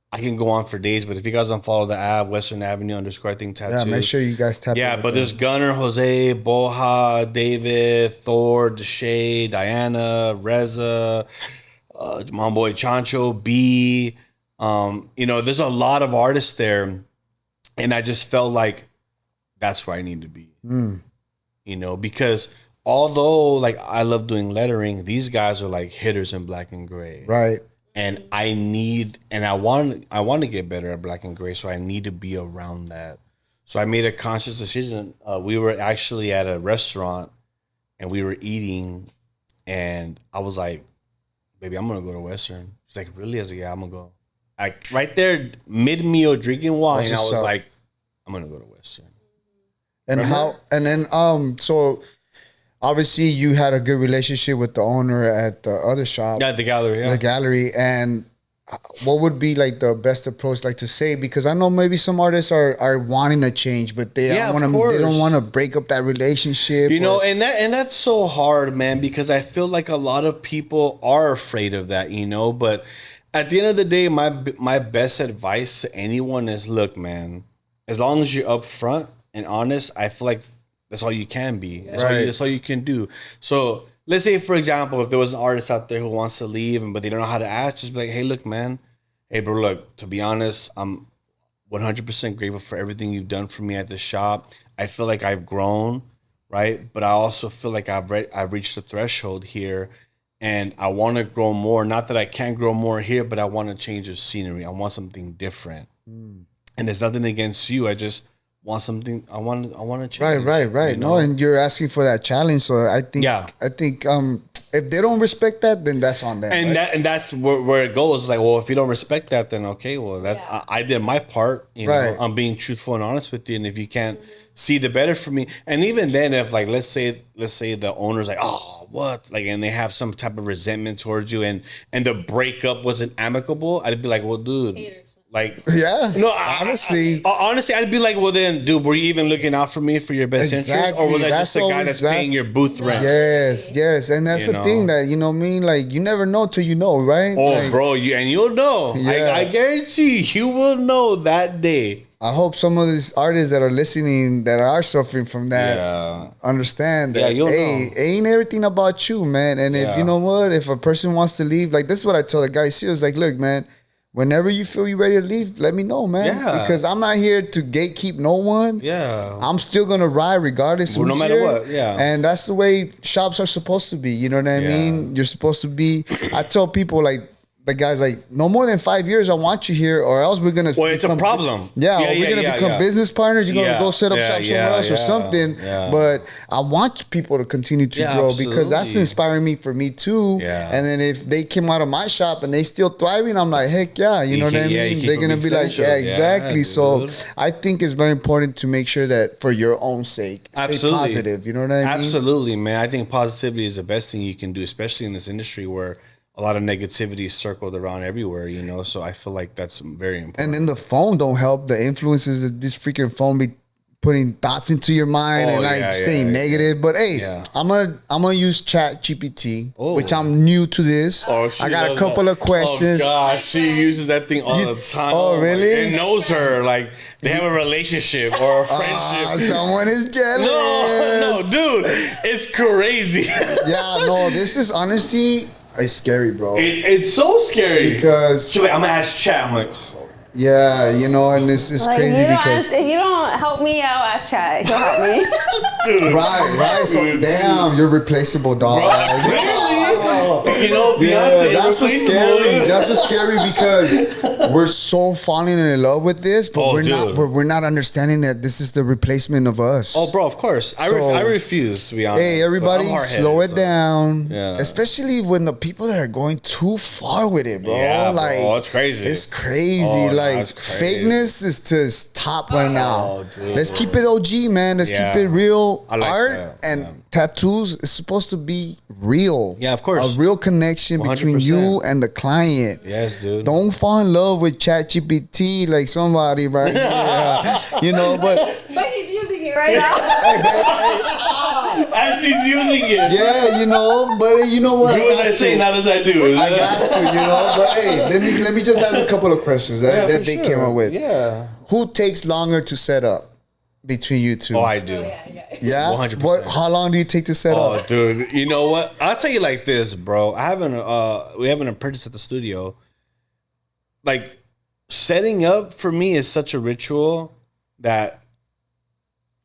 I can go on for days, but if you guys don't follow the Ave, Western Avenue _ I think tattoo. Yeah, make sure you guys tap. Yeah, but there's Gunner, Jose, Boha, David, Thor, Deshay, Diana, Reza, my homeboy Chancho, B. There's a lot of artists there, and I just felt like that's where I need to be. Because although like I love doing lettering, these guys are like hitters in black and gray. Right. And I want to get better at black and gray, so I need to be around that. So I made a conscious decision. We were actually at a restaurant and we were eating, and I was like, baby, I'm gonna go to Western. She's like, really? I was like, yeah, I'm gonna go. Like right there, mid-meal drinking wine, I was like, I'm gonna go to Western. And so obviously you had a good relationship with the owner at the other shop. Yeah, the gallery. Yeah. The gallery. And what would be like the best approach like to say? Because I know maybe some artists are wanting to change, but they don't want to break up that relationship. And that's so hard, man, because I feel like a lot of people are afraid of that, but at the end of the day, my best advice to anyone is, look, man, as long as you're upfront and honest, I feel like that's all you can be. That's all you can do. So let's say, for example, if there was an artist out there who wants to leave but they don't know how to ask, just be like, hey, look, man. Hey, bro, look, to be honest, I'm 100% grateful for everything you've done for me at the shop. I feel like I've grown, right? But I also feel like I've reached the threshold here, and I want to grow more. Not that I can't grow more here, but I want to change the scenery. I want something different. And there's nothing against you. I just want something. I want to change. Right. No, and you're asking for that challenge. So I think if they don't respect that, then that's on them. And that's where it goes. It's like, well, if you don't respect that, then okay, well, I did my part. I'm being truthful and honest with you. And if you can't see the better for me, and even then, if like let's say the owner's like, oh, what, like, and they have some type of resentment towards you, and the breakup wasn't amicable, I'd be like, well, dude. Haters. Like, yeah, no, honestly, I'd be like, well, then, dude, were you even looking out for me for your best interest, or was I just a guy that's paying your booth rent? Yes, and that's the thing that what I mean. Like, you never know till you know, right? Oh, like, bro, you'll know. Yeah. I guarantee you will know that day. I hope some of these artists that are listening that are suffering from that understand that, you'll hey, know. ain't everything about you, man. And if you know what, if a person wants to leave, like this is what I tell the guys here, is like, look, man, whenever you feel you're ready to leave, let me know, man. Yeah. Because I'm not here to gatekeep no one. Yeah. I'm still gonna ride regardless of no who's matter here. what, yeah. And that's the way shops are supposed to be. You know what I mean? You're supposed to be. I tell people like the guys like no more than 5 years. I want you here, or else we're gonna. Well, it's a problem. Yeah, or we're gonna become business partners. You're gonna go set up shop somewhere else or something. Yeah. But I want people to continue to grow because that's absolutely. inspiring me for me too. Yeah. And then if they came out of my shop and they still thriving, I'm like, heck yeah, you know what I mean? keep They're them gonna be like, essential. yeah, exactly. Yeah, So dude. I think it's very important to make sure that for your own sake, stay Absolutely. positive. You know what I mean? Absolutely, man. I think positivity is the best thing you can do, especially in this industry where a lot of negativity is circled around everywhere, you know? So I feel like that's very important. And then the phone don't help. The influences of this freaking phone be putting thoughts into your mind and like staying negative. But hey, I'm gonna use Chat GPT, which I'm new to this. I got a couple of questions. Oh gosh, she uses that thing all the time. Oh, really? It knows her. Like they have a relationship or a friendship. Someone is jealous. No, dude, it's crazy. Yeah, no, this is honestly, it's scary, bro. It's so scary Because she's like, I'm gonna ask Chat. I'm like, yeah, you know, and it's Like, crazy if you because if you don't help me, I'll ask Chad. He'll help me. dude, right. So damn, you're replaceable, dog. you know, Beyonce. Yeah, that's what's irreplaceable. scary. That's what's scary because we're so falling in love with this, but we're not understanding that this is the replacement of us. Oh, bro, of course. I refuse, to be honest. Hey, everybody, But I'm hard-headed, slow it so. down. Yeah. Especially when the people that are going too far with it, bro. Yeah, bro, like, it's crazy. It's crazy. Oh, no, like, it's crazy. fakeness is to its top right now. dude. Let's keep it OG, man. Let's keep it real. I like Art that, and tattoos is supposed to be real. Yeah, of course. A real connection between 100%. you and the client. Yes, dude. Don't fall in love with ChatGPT like somebody right here. You know, but But he's using it right now. hey, babe, As he's using it. yeah, you know, but you know what? Do as I say, not as I do. I got to, you know. But hey, let me just ask a couple of questions that they came up with. Yeah. Who takes longer to set up between you two? Oh, I do. Yeah. 100%. How long do you take to set Oh, up? dude. You know what? I'll tell you like this, bro. We have an apprentice at the studio. Like, setting up for me is such a ritual that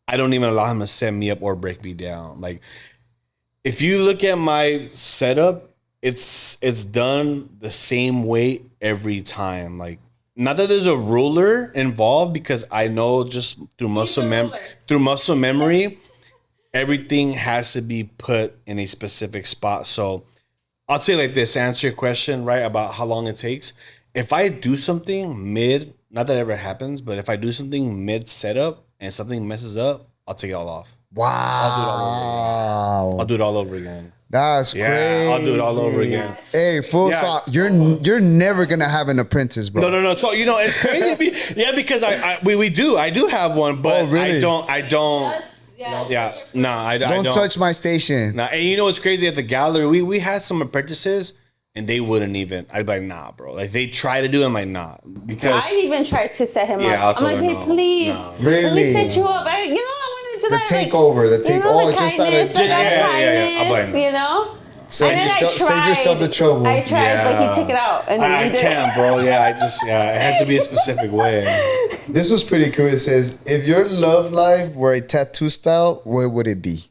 I don't even allow him to set me up or break me down. Like, if you look at my setup, it's done the same way every time. Like, not that there's a ruler involved, because I know just through muscle memory, everything has to be put in a specific spot. So I'll say like this, to answer your question, right, about how long it takes. If I do something mid, not that ever happens, but if I do something mid setup and something messes up, I'll take it all off. Wow. I'll do it all over again. That's crazy. I'll do it all over again. Hey, full stop. You're never gonna have an apprentice, bro. No. So you know it's crazy. Because I do have one, but Oh, really? I don't. Yeah, no, I don't. Don't touch my station. Nah, and you know what's crazy at the gallery? We had some apprentices, and they wouldn't even. I'd be like, nah, bro. Like they try to do it, I'm like, nah, because I've even tried to set him Yeah, I'll up. tell I'm her like, no. hey, please, No. let me Really? set you up. I wanted to do The that. takeover, just out of I'm like, you know. So And then save yourself the trouble. I tried, but he took it out, and I he did. can't, bro. Yeah, it has to be a specific way. This was pretty cool. It says, if your love life were a tattoo style, what would it be?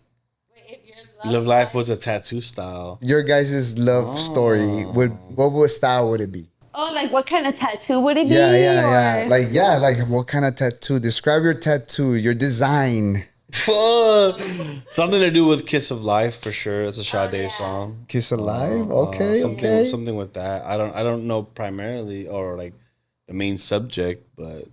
Live life was a tattoo style. Your guys' love story, what style would it be? Oh, like what kind of tattoo would it be? Yeah. Or- Like what kind of tattoo? Describe your tattoo, your design. Something to do with "Kiss of Life" for sure. It's a Sade song. Kiss Alive? Okay, Something with that. I don't know primarily or like the main subject, but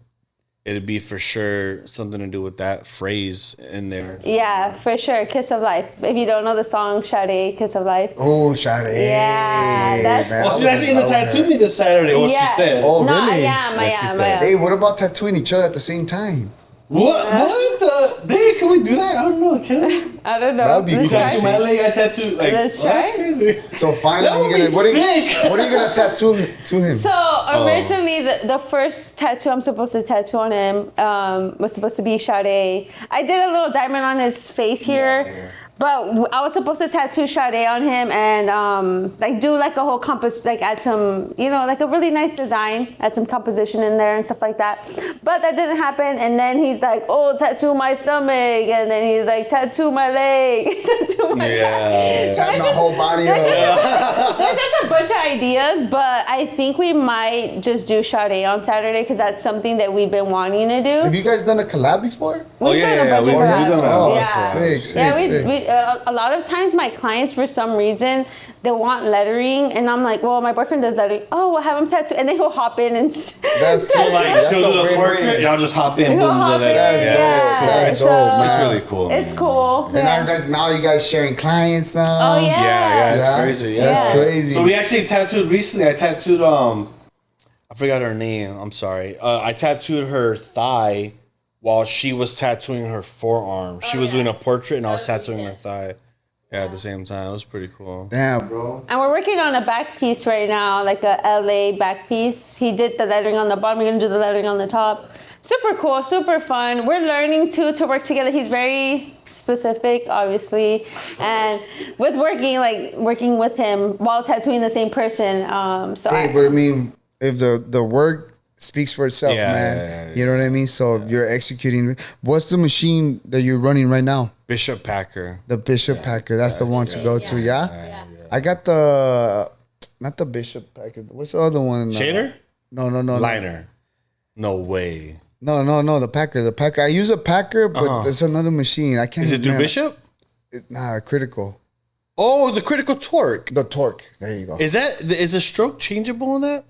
it'd be for sure something to do with that phrase in there. Yeah, for sure. Kiss of Life. If you don't know the song, Sade, Kiss of Life. Oh, Sade. Yeah, that's- man. Oh, she's actually in the tattoo me this Saturday. What Yeah. she said. Oh, No, really? I am. She said. Hey, what about tattooing each other at the same time? What the? Babe, can we do that? I don't know. Can we? I don't know. That'd be Let's cool. try. Tattoo my leg. I tattoo. Like, Let's that's try. crazy. So finally, That would you're be gonna sick. what are you gonna tattoo to him? So originally, the first tattoo I'm supposed to tattoo on him was supposed to be Sade. I did a little diamond on his face here. But I was supposed to tattoo Sade on him and like do like a whole like add some, like a really nice design, add some composition in there and stuff like that. But that didn't happen. And then he's like, oh, tattoo my stomach. And then he's like, tattoo my leg, tattoo my back. So Tattoo my whole body up. There's just a bunch of ideas, but I think we might just do Sade on Saturday because that's something that we've been wanting to do. Have you guys done a collab before? We've done a bunch of we've collabs. done a Oh, Yeah. sick. Yeah, a lot of times my clients, for some reason, they want lettering, and I'm like, well, my boyfriend does lettering. Oh, we'll have him tattoo, and then he'll hop in and. That's cool. So like, That's she'll a do the win-win. portrait, and I'll just hop in. He'll Boom, hop do that. in, That's dope. That's dope, man. It's really cool. It's man. cool. And Yeah. now you guys sharing clients now. Oh yeah. Yeah, it's Yeah. crazy. Yeah. That's Yeah. crazy. So we actually tattooed recently. I tattooed I forgot her name. I'm sorry. I tattooed her thigh while she was tattooing her forearm. She was doing a portrait and I was tattooing her thigh. Yeah, at the same time. It was pretty cool. Damn, bro. And we're working on a back piece right now, like a LA back piece. He did the lettering on the bottom. We're gonna do the lettering on the top. Super cool, super fun. We're learning to work together. He's very specific, obviously, and with working with him while tattooing the same person. Hey, but I mean, if the work speaks for itself, Yeah, man. yeah. You know what I mean? So you're executing. What's the machine that you're running right now? Bishop Packer. The Bishop Packer. That's the one to go to, yeah? I got not the Bishop Packer. What's the other one? Shader? No. Liner. No way. No. The Packer. I use a Packer, but there's another machine. I can't. Is it through remember. Bishop? Nah, Critical. Oh, the critical torque. The torque. There you go. Is the stroke changeable on that?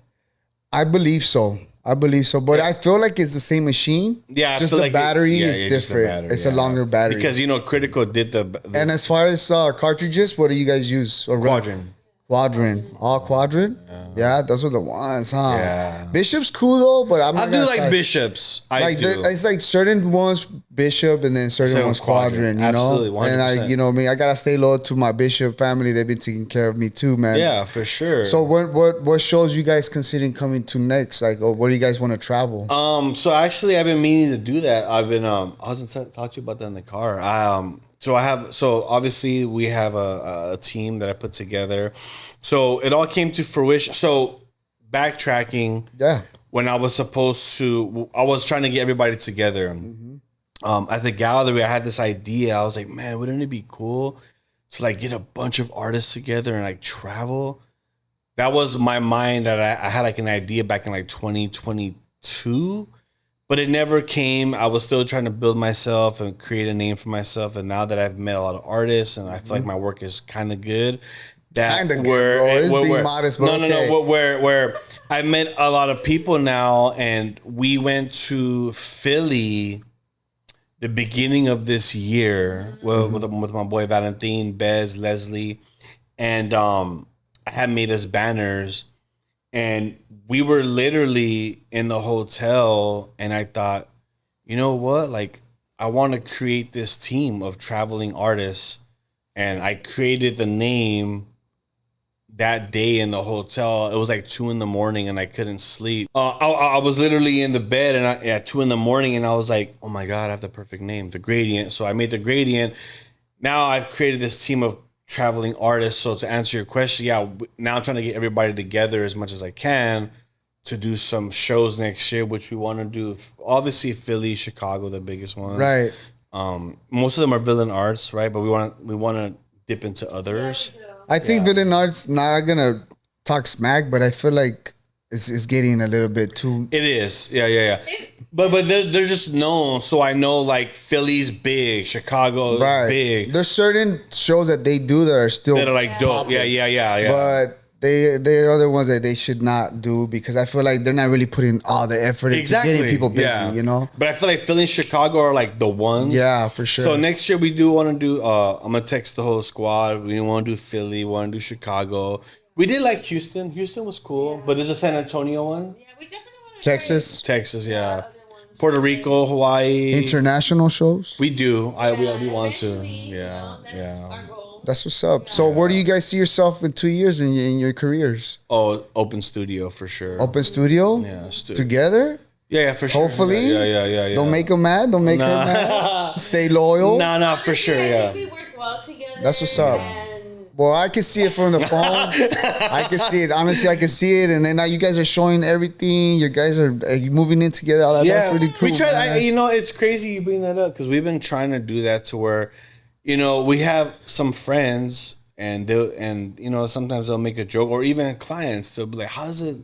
I believe so. But I feel like it's the same machine. Yeah, I just feel the like battery is it's just the different. battery, It's a longer battery. Because critical did the And as far as cartridges, what do you guys use? Or Quadrant. All Quadrant? Yeah, those are the ones, huh? Yeah. Bishop's cool though, but I'm not I do gonna like say- Bishops. It's like certain ones Bishop and then certain ones Quadrant, you know? Absolutely, 100%. And I gotta stay loyal to my Bishop family. They've been taking care of me too, man. Yeah, for sure. So what shows you guys considering coming to next? Like, or where do you guys want to travel? So actually, I've been meaning to do that. I've been I was gonna talk to you about that in the car. So obviously we have a team that I put together. So it all came to fruition. So backtracking. Yeah. When I was trying to get everybody together. At the gallery, I had this idea. I was like, man, wouldn't it be cool to like get a bunch of artists together and like travel? That was my mind that I had like an idea back in like 2022, but it never came. I was still trying to build myself and create a name for myself. And now that I've met a lot of artists and I feel like my work is kind of good, Kinda good, bro. It's being modest, but okay. No. Where I met a lot of people now, and we went to Philly the beginning of this year with my boy Valentin, Bez, Leslie, and I had made us banners, and we were literally in the hotel, and I thought, you know what, like I want to create this team of traveling artists, and I created the name that day in the hotel. It was like 2 a.m. and I couldn't sleep. I was literally in the bed and at 2 a.m. and I was like, oh my God, I have the perfect name, The Gradient. So I made The Gradient. Now I've created this team of traveling artists. So to answer your question, now I'm trying to get everybody together as much as I can to do some shows next year, which we want to do. Obviously Philly, Chicago, the biggest ones. Right. Most of them are Villain Arts, right? But we want to dip into others. I think Villain Art's not gonna talk smack, but I feel like it's getting a little bit too. It is, yeah. But they're just known, so I know like Philly's big, Chicago is big. There's certain shows that they do that are still That are like dope, popping. yeah. But they are other ones that they should not do because I feel like they're not really putting all the effort into getting people busy, you know? But I feel like Philly and Chicago are like the ones. Yeah, for sure. So next year we do want to do. I'm gonna text the whole squad. We want to do Philly. We want to do Chicago. We did like Houston. Houston was cool, but there's a San Antonio one. Yeah, we definitely want to Texas. Texas, yeah. Puerto Rico, Hawaii. International shows? We do. We want to. Eventually, Yeah, that's our goal. That's what's up. So where do you guys see yourself in 2 years in your careers? Oh, open studio for sure. Open studio? Yeah, Together? Yeah, for sure. Hopefully. Yeah. Don't make them mad. Don't make her mad. Stay loyal. Nah, for sure. I Yeah. think we work well together. That's what's up. And Well, I can see it from the phone. I can see it. Honestly, I can see it. And then now you guys are showing everything. You guys are moving in together. All that. Yeah, That's really cool. we tried. man. It's crazy you bring that up because we've been trying to do that to where, we have some friends and sometimes they'll make a joke or even clients. They'll be like, "How's it?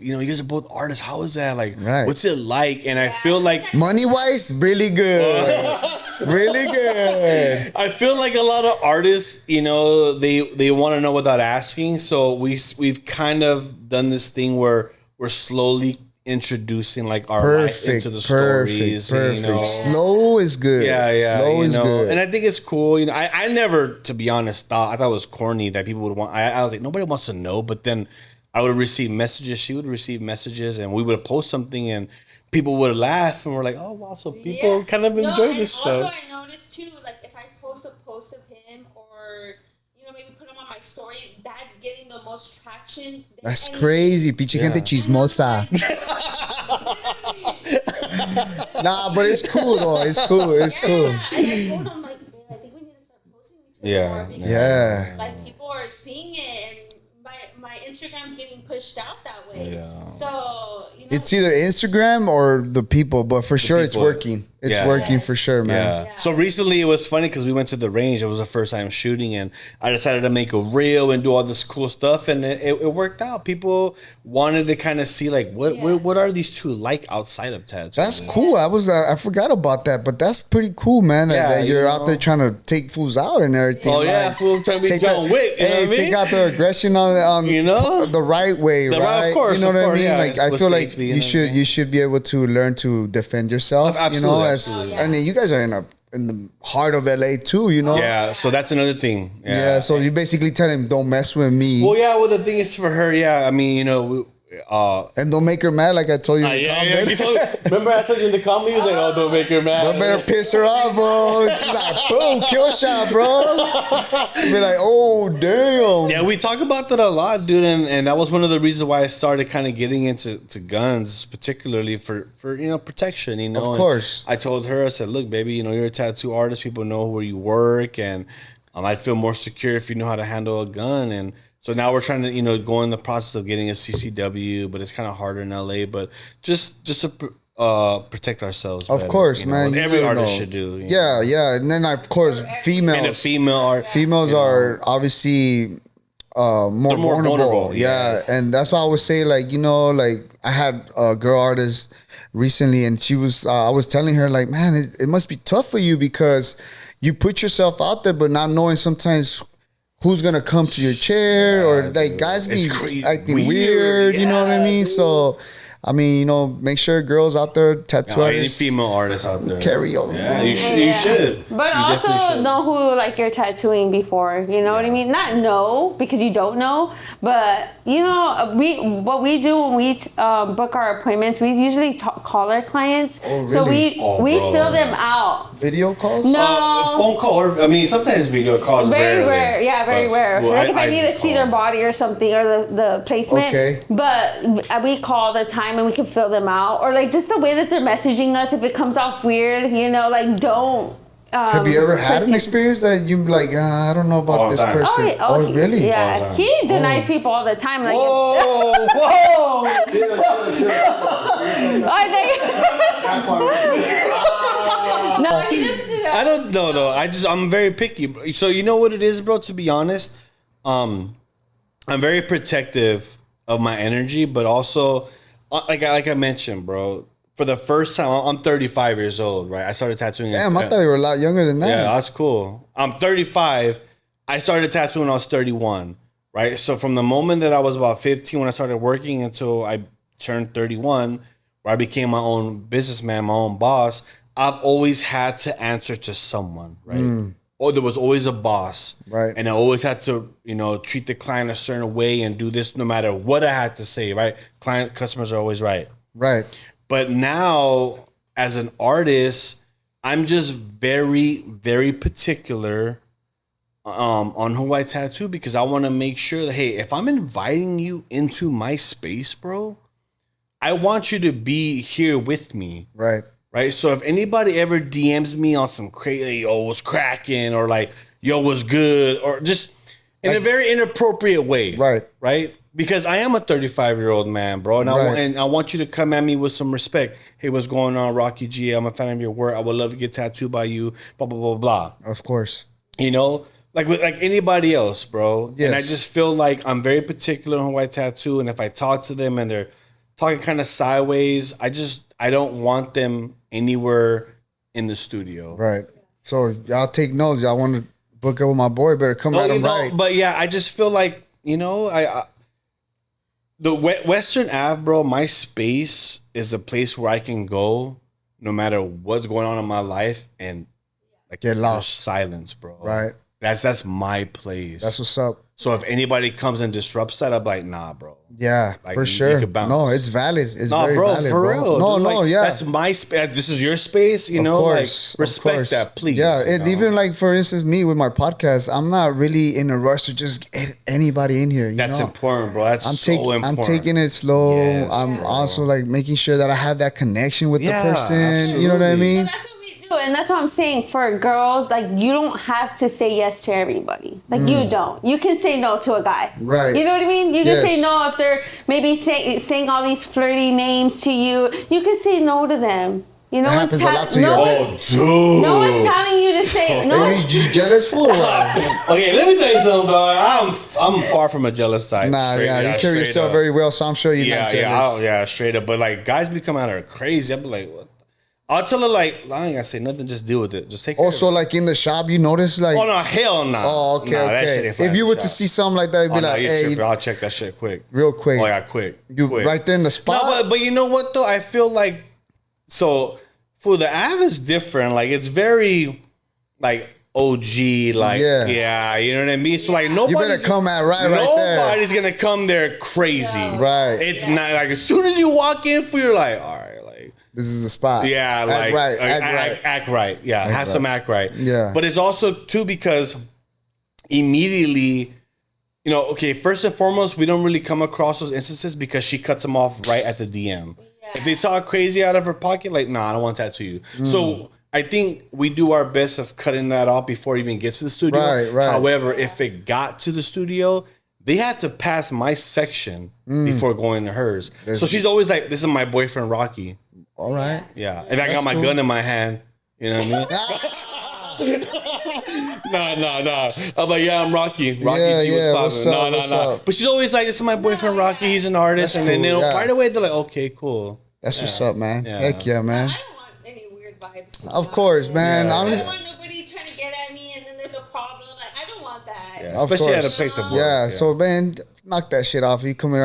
You guys are both artists. How is that? Like, Right. what's it like?" And I feel like Money wise, really good. Really good. I feel like a lot of artists, they want to know without asking. So we've kind of done this thing where we're slowly introducing like our life into the stories. Perfect. Slow is good. Yeah. Slow is good. And I think it's cool. I never, to be honest, I thought it was corny that people would want. I was like, nobody wants to know. But then I would receive messages. She would receive messages, and we would post something, and people would laugh, and we're like, "Oh wow!" So people kind of enjoy this stuff. Also, I noticed too, like if I post a post of him, or maybe put him on my story, that's getting the most traction. That's crazy. Pinche gente chismosa. Nah, but it's cool though. It's cool. It's cool. And I told him like, man, I think we need to start posting each other more because, Yeah. like people are seeing it, and my Instagram's getting pushed out that way. Yeah. So It's either Instagram or the people, but for sure it's people. working. It's Yeah. working for sure, man. Yeah. So recently it was funny because we went to the range. It was the first time shooting, and I decided to make a reel and do all this cool stuff, and it worked out. People wanted to kind of see like what are these two like outside of tattoo. That's cool. I forgot about that, but that's pretty cool, man. Yeah, that you're out there trying to take fools out and everything. Oh yeah, fool trying to be take John Wick. You know what I mean? take out the aggression on the right way, right? Of course, you know what I mean? yeah, Like I with feel like safety, you should be able to learn to defend yourself. Absolutely, absolutely. And then you guys are in the heart of LA too, Yeah, so that's another thing. Yeah. So you basically tell him, don't mess with me. Well, the thing is for her, I mean, and don't make her mad, like I told you. In the comment. Remember I told you in the comment, he was like, "Oh, don't make her mad." Don't better piss her off, bro. She's like, boom, kill shot, bro. Be like, oh, damn. Yeah, we talk about that a lot, dude, and that was one of the reasons why I started kind of getting into guns, particularly for protection. Of course. And I told her, I said, "Look, baby, you're a tattoo artist. People know where you work, and I'd feel more secure if you know how to handle a gun." And so now we're trying to go in the process of getting a CCW, but it's kind of harder in LA. But just to protect ourselves. Of course, man. Every artist should do. Yeah. And then, of course, females. And a female art. Females are obviously more vulnerable. Yeah. Yes. And that's why I would say, like I had a girl artist recently, and she was, I was telling her, like, man, it must be tough for you because you put yourself out there, but not knowing sometimes who's gonna come to your chair, or like guys be acting weird, you know what I mean? So I mean, make sure girls out there, tattoo artists, any female artists out there, carry over. Yeah, you should. But you also know who like you're tattooing before. You know what I mean? Not know because you don't know, but what we do when we book our appointments, we usually call our clients. Oh, really? So we fill them out. Video calls? No. Phone call, or sometimes video calls. Very rare. Yeah, very rare. Well, like if I need to see their body or something, or the placement. Okay. But we call the time and we can fill them out, or like just the way that they're messaging us. If it comes off weird, like don't. Have you ever had an experience that you like? I don't know about this person. Oh, really? Yeah, he denies people all the time. Like, whoa! Are they? No, he doesn't do that. I don't know though. I'm very picky. So you know what it is, bro? To be honest, I'm very protective of my energy, but also, like I mentioned, bro. For the first time, I'm 35 years old, right? I started tattooing. Damn, I thought you were a lot younger than that. Yeah, that's cool. I'm 35. I started tattooing when I was 31, right? So from the moment that I was about 15 when I started working until I turned 31, where I became my own businessman, my own boss, I've always had to answer to someone, right? Or there was always a boss, right? And I always had to, treat the client a certain way and do this no matter what I had to say, right? Customers are always right. Right. But now, as an artist, I'm just very, very particular on who I tattoo because I want to make sure that, hey, if I'm inviting you into my space, bro, I want you to be here with me. Right. Right. So if anybody ever DMs me on some crazy, yo, what's cracking, or like, yo, what's good, or just in a very inappropriate way. Right. Right. Because I am a 35-year-old man, bro. And, Right. I want you to come at me with some respect. Hey, what's going on, Rocky G? I'm a fan of your work. I would love to get tattooed by you. Blah, blah, blah, blah. Of course. You know, like anybody else, bro. Yes. And I just feel like I'm very particular on who I tattoo. And if I talk to them and they're talking kind of sideways, I don't want them anywhere in the studio. Right. So y'all take notes. Y'all want to book up with my boy, better come at him right. But yeah, I just feel like, the Western Ave, bro, my space is a place where I can go no matter what's going on in my life and like Get lost. Silence, bro. Right. That's my place. That's what's up. So if anybody comes and disrupts that, I'm like, nah, bro. Yeah, Like, for you sure. could bounce. No, it's valid. It's No, very bro, valid, for bro. real. No, dude. no, Like, yeah. That's my space. This is your space, you know? Course, like, respect course. that, please. Yeah, you and know? even like, for instance, me with my podcast, I'm not really in a rush to just get anybody in here. That's know? important, bro. That's so important. I'm taking it slow. Yes, I'm bro. also like making sure that I have that connection with Yeah, the person. You know what I absolutely. mean? That's what we do, and that's what I'm saying. For girls, like, you don't have to say yes to everybody. Like, you don't. You can say no to a guy. Right. You know what I mean? You can Yes. say no if they're maybe saying all these flirty names to you. You can say no to them. You know, That happens a lot to you, I bet. Oh, dude. No one's telling you to say no. Are you jealous fool? Nah, Okay, let me tell you something, dog. I'm far from a jealous type. yeah, you carry straight yourself up. very well, so I'm sure you're Yeah, not jealous. yeah, straight up. But like, guys be coming out here crazy. I'll be like, what? I'll tell her like, I ain't gotta say nothing. Just deal with it. Just take. Also, like in the shop, you notice like, Oh no, hell no. oh, okay, Nah, that shit okay. ain't flying If you in were the to shop. see something like that, you'd be Oh, no, like, you're hey, tripping. I'll check that shit quick. real quick. Oh yeah, quick. You quick. right there in the spot. No, but you know what though? I feel like so for the Av is different. Like it's very like OG. Like Yeah. you know what I mean. So like nobody. You better come at right there. Nobody's gonna come there crazy. Right. It's not like as soon as you walk in, you're like, all right, like. This is the spot. Yeah, Act like right. Act right. act right. Yeah, Act have right. some act right. Yeah. But it's also too because immediately, you know, okay, first and foremost, we don't really come across those instances because she cuts them off right at the DM. If they saw crazy out of her pocket, like, nah, I don't want to tattoo you. So I think we do our best of cutting that off before it even gets to the studio. Right. However, if it got to the studio, they had to pass my section before going to hers. So she's always like, this is my boyfriend, Rocky. All right. Yeah, and I got my cool. gun in my hand. You know what I mean? No. I'm like, yeah, I'm Rocky. Rocky Yeah, G was yeah, what's popping. up, No. what's up? But she's always like, this is my boyfriend, Rocky. He's an artist. That's And then cool, they'll, yeah. right away, they're like, okay, cool. That's what's up, man. Yeah. Heck yeah, man. I don't want any weird vibes. Of course, man. Yeah. I Honestly, don't want nobody trying to get at me and then there's a problem. Like, I don't want that. Yeah, Of especially at a course. place of work. yeah. So man, knock that shit off. You coming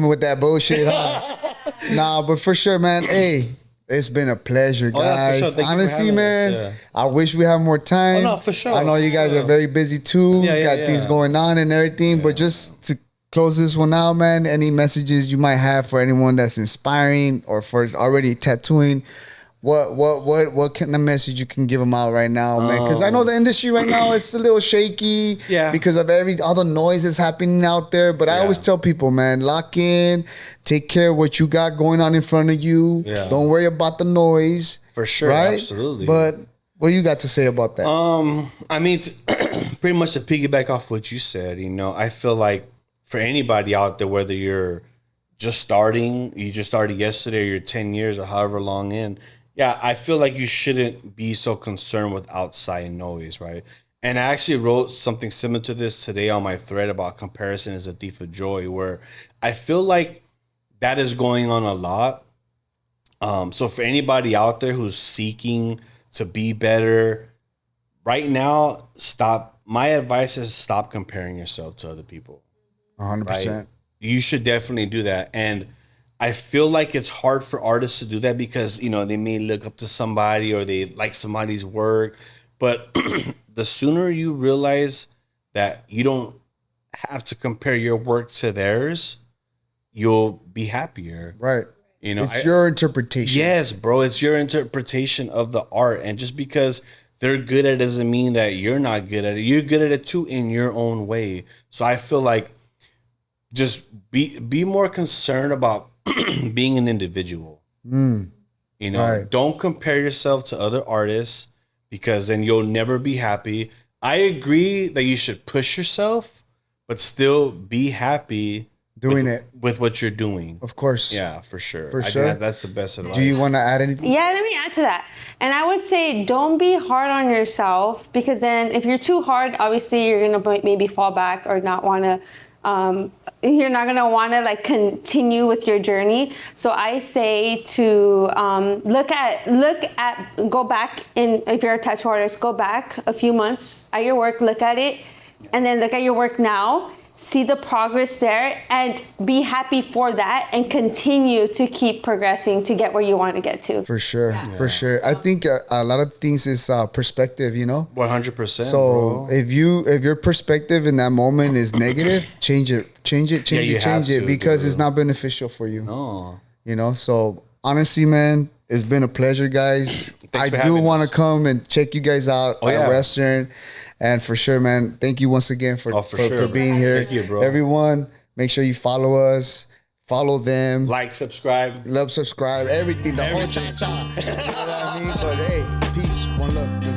with that bullshit, huh? Nah, but for sure, man. Hey, it's been a pleasure, Oh, yeah, for guys. sure. Thank you for Honestly, having man, us, I wish we had more time. Oh, no, for sure. I know you guys Yeah. are very busy too. Yeah, Got things going on and everything. But just to close this one out, man, any messages you might have for anyone that's inspiring or for already tattooing? What kind of message you can give them out right now, man? Because I know the industry right now is a little shaky, Yeah. because of all the noise that's happening out there. But I Yeah. always tell people, man, lock in, take care of what you got going on in front of you. Yeah. Don't worry about the noise. For sure, right? absolutely. But what you got to say about that? I mean, it's pretty much to piggyback off what you said, you know, I feel like for anybody out there, whether you're just starting, you just started yesterday, or you're 10 years or however long in, yeah, I feel like you shouldn't be so concerned with outside noise, right? And I actually wrote something similar to this today on my thread about comparison is a thief of joy, where I feel like that is going on a lot. So for anybody out there who's seeking to be better, right now, stop. My advice is stop comparing yourself to other people. 100%. Right? You should definitely do that. And I feel like it's hard for artists to do that because, you know, they may look up to somebody or they like somebody's work. But the sooner you realize that you don't have to compare your work to theirs, you'll be happier. Right. You know, It's your interpretation. Yes, bro. It's your interpretation of the art. And just because they're good at it doesn't mean that you're not good at it. You're good at it too in your own way. So I feel like just be more concerned about being an individual. You know, Right. don't compare yourself to other artists because then you'll never be happy. I agree that you should push yourself, but still be happy Doing it. with what you're doing. Of course. Yeah, for sure. For I think sure. that's the best advice. Do you want to add anything? Yeah, let me add to that. And I would say don't be hard on yourself, because then if you're too hard, obviously you're going to maybe fall back or not want to, you're not going to want to like continue with your journey. So I say to go back in, if you're a tattoo artist, go back a few months at your work, look at it, and then look at your work now. See the progress there and be happy for that and continue to keep progressing to get where you want to get to. For sure. For sure. I think a lot of things is perspective, you know? 100%. So bro. if your perspective in that moment is negative, change it because it's not beneficial for you. No. You know? So honestly, man, it's been a pleasure, guys. I for do having want to us. come and check you guys out at yeah. Western. And for sure, man, thank you once again for sure, being man. here. Thank you, bro. Everyone, make sure you follow us, follow them, Like, subscribe. love, subscribe, everything, the whole cha-cha. You know what I mean? But hey, peace, one love.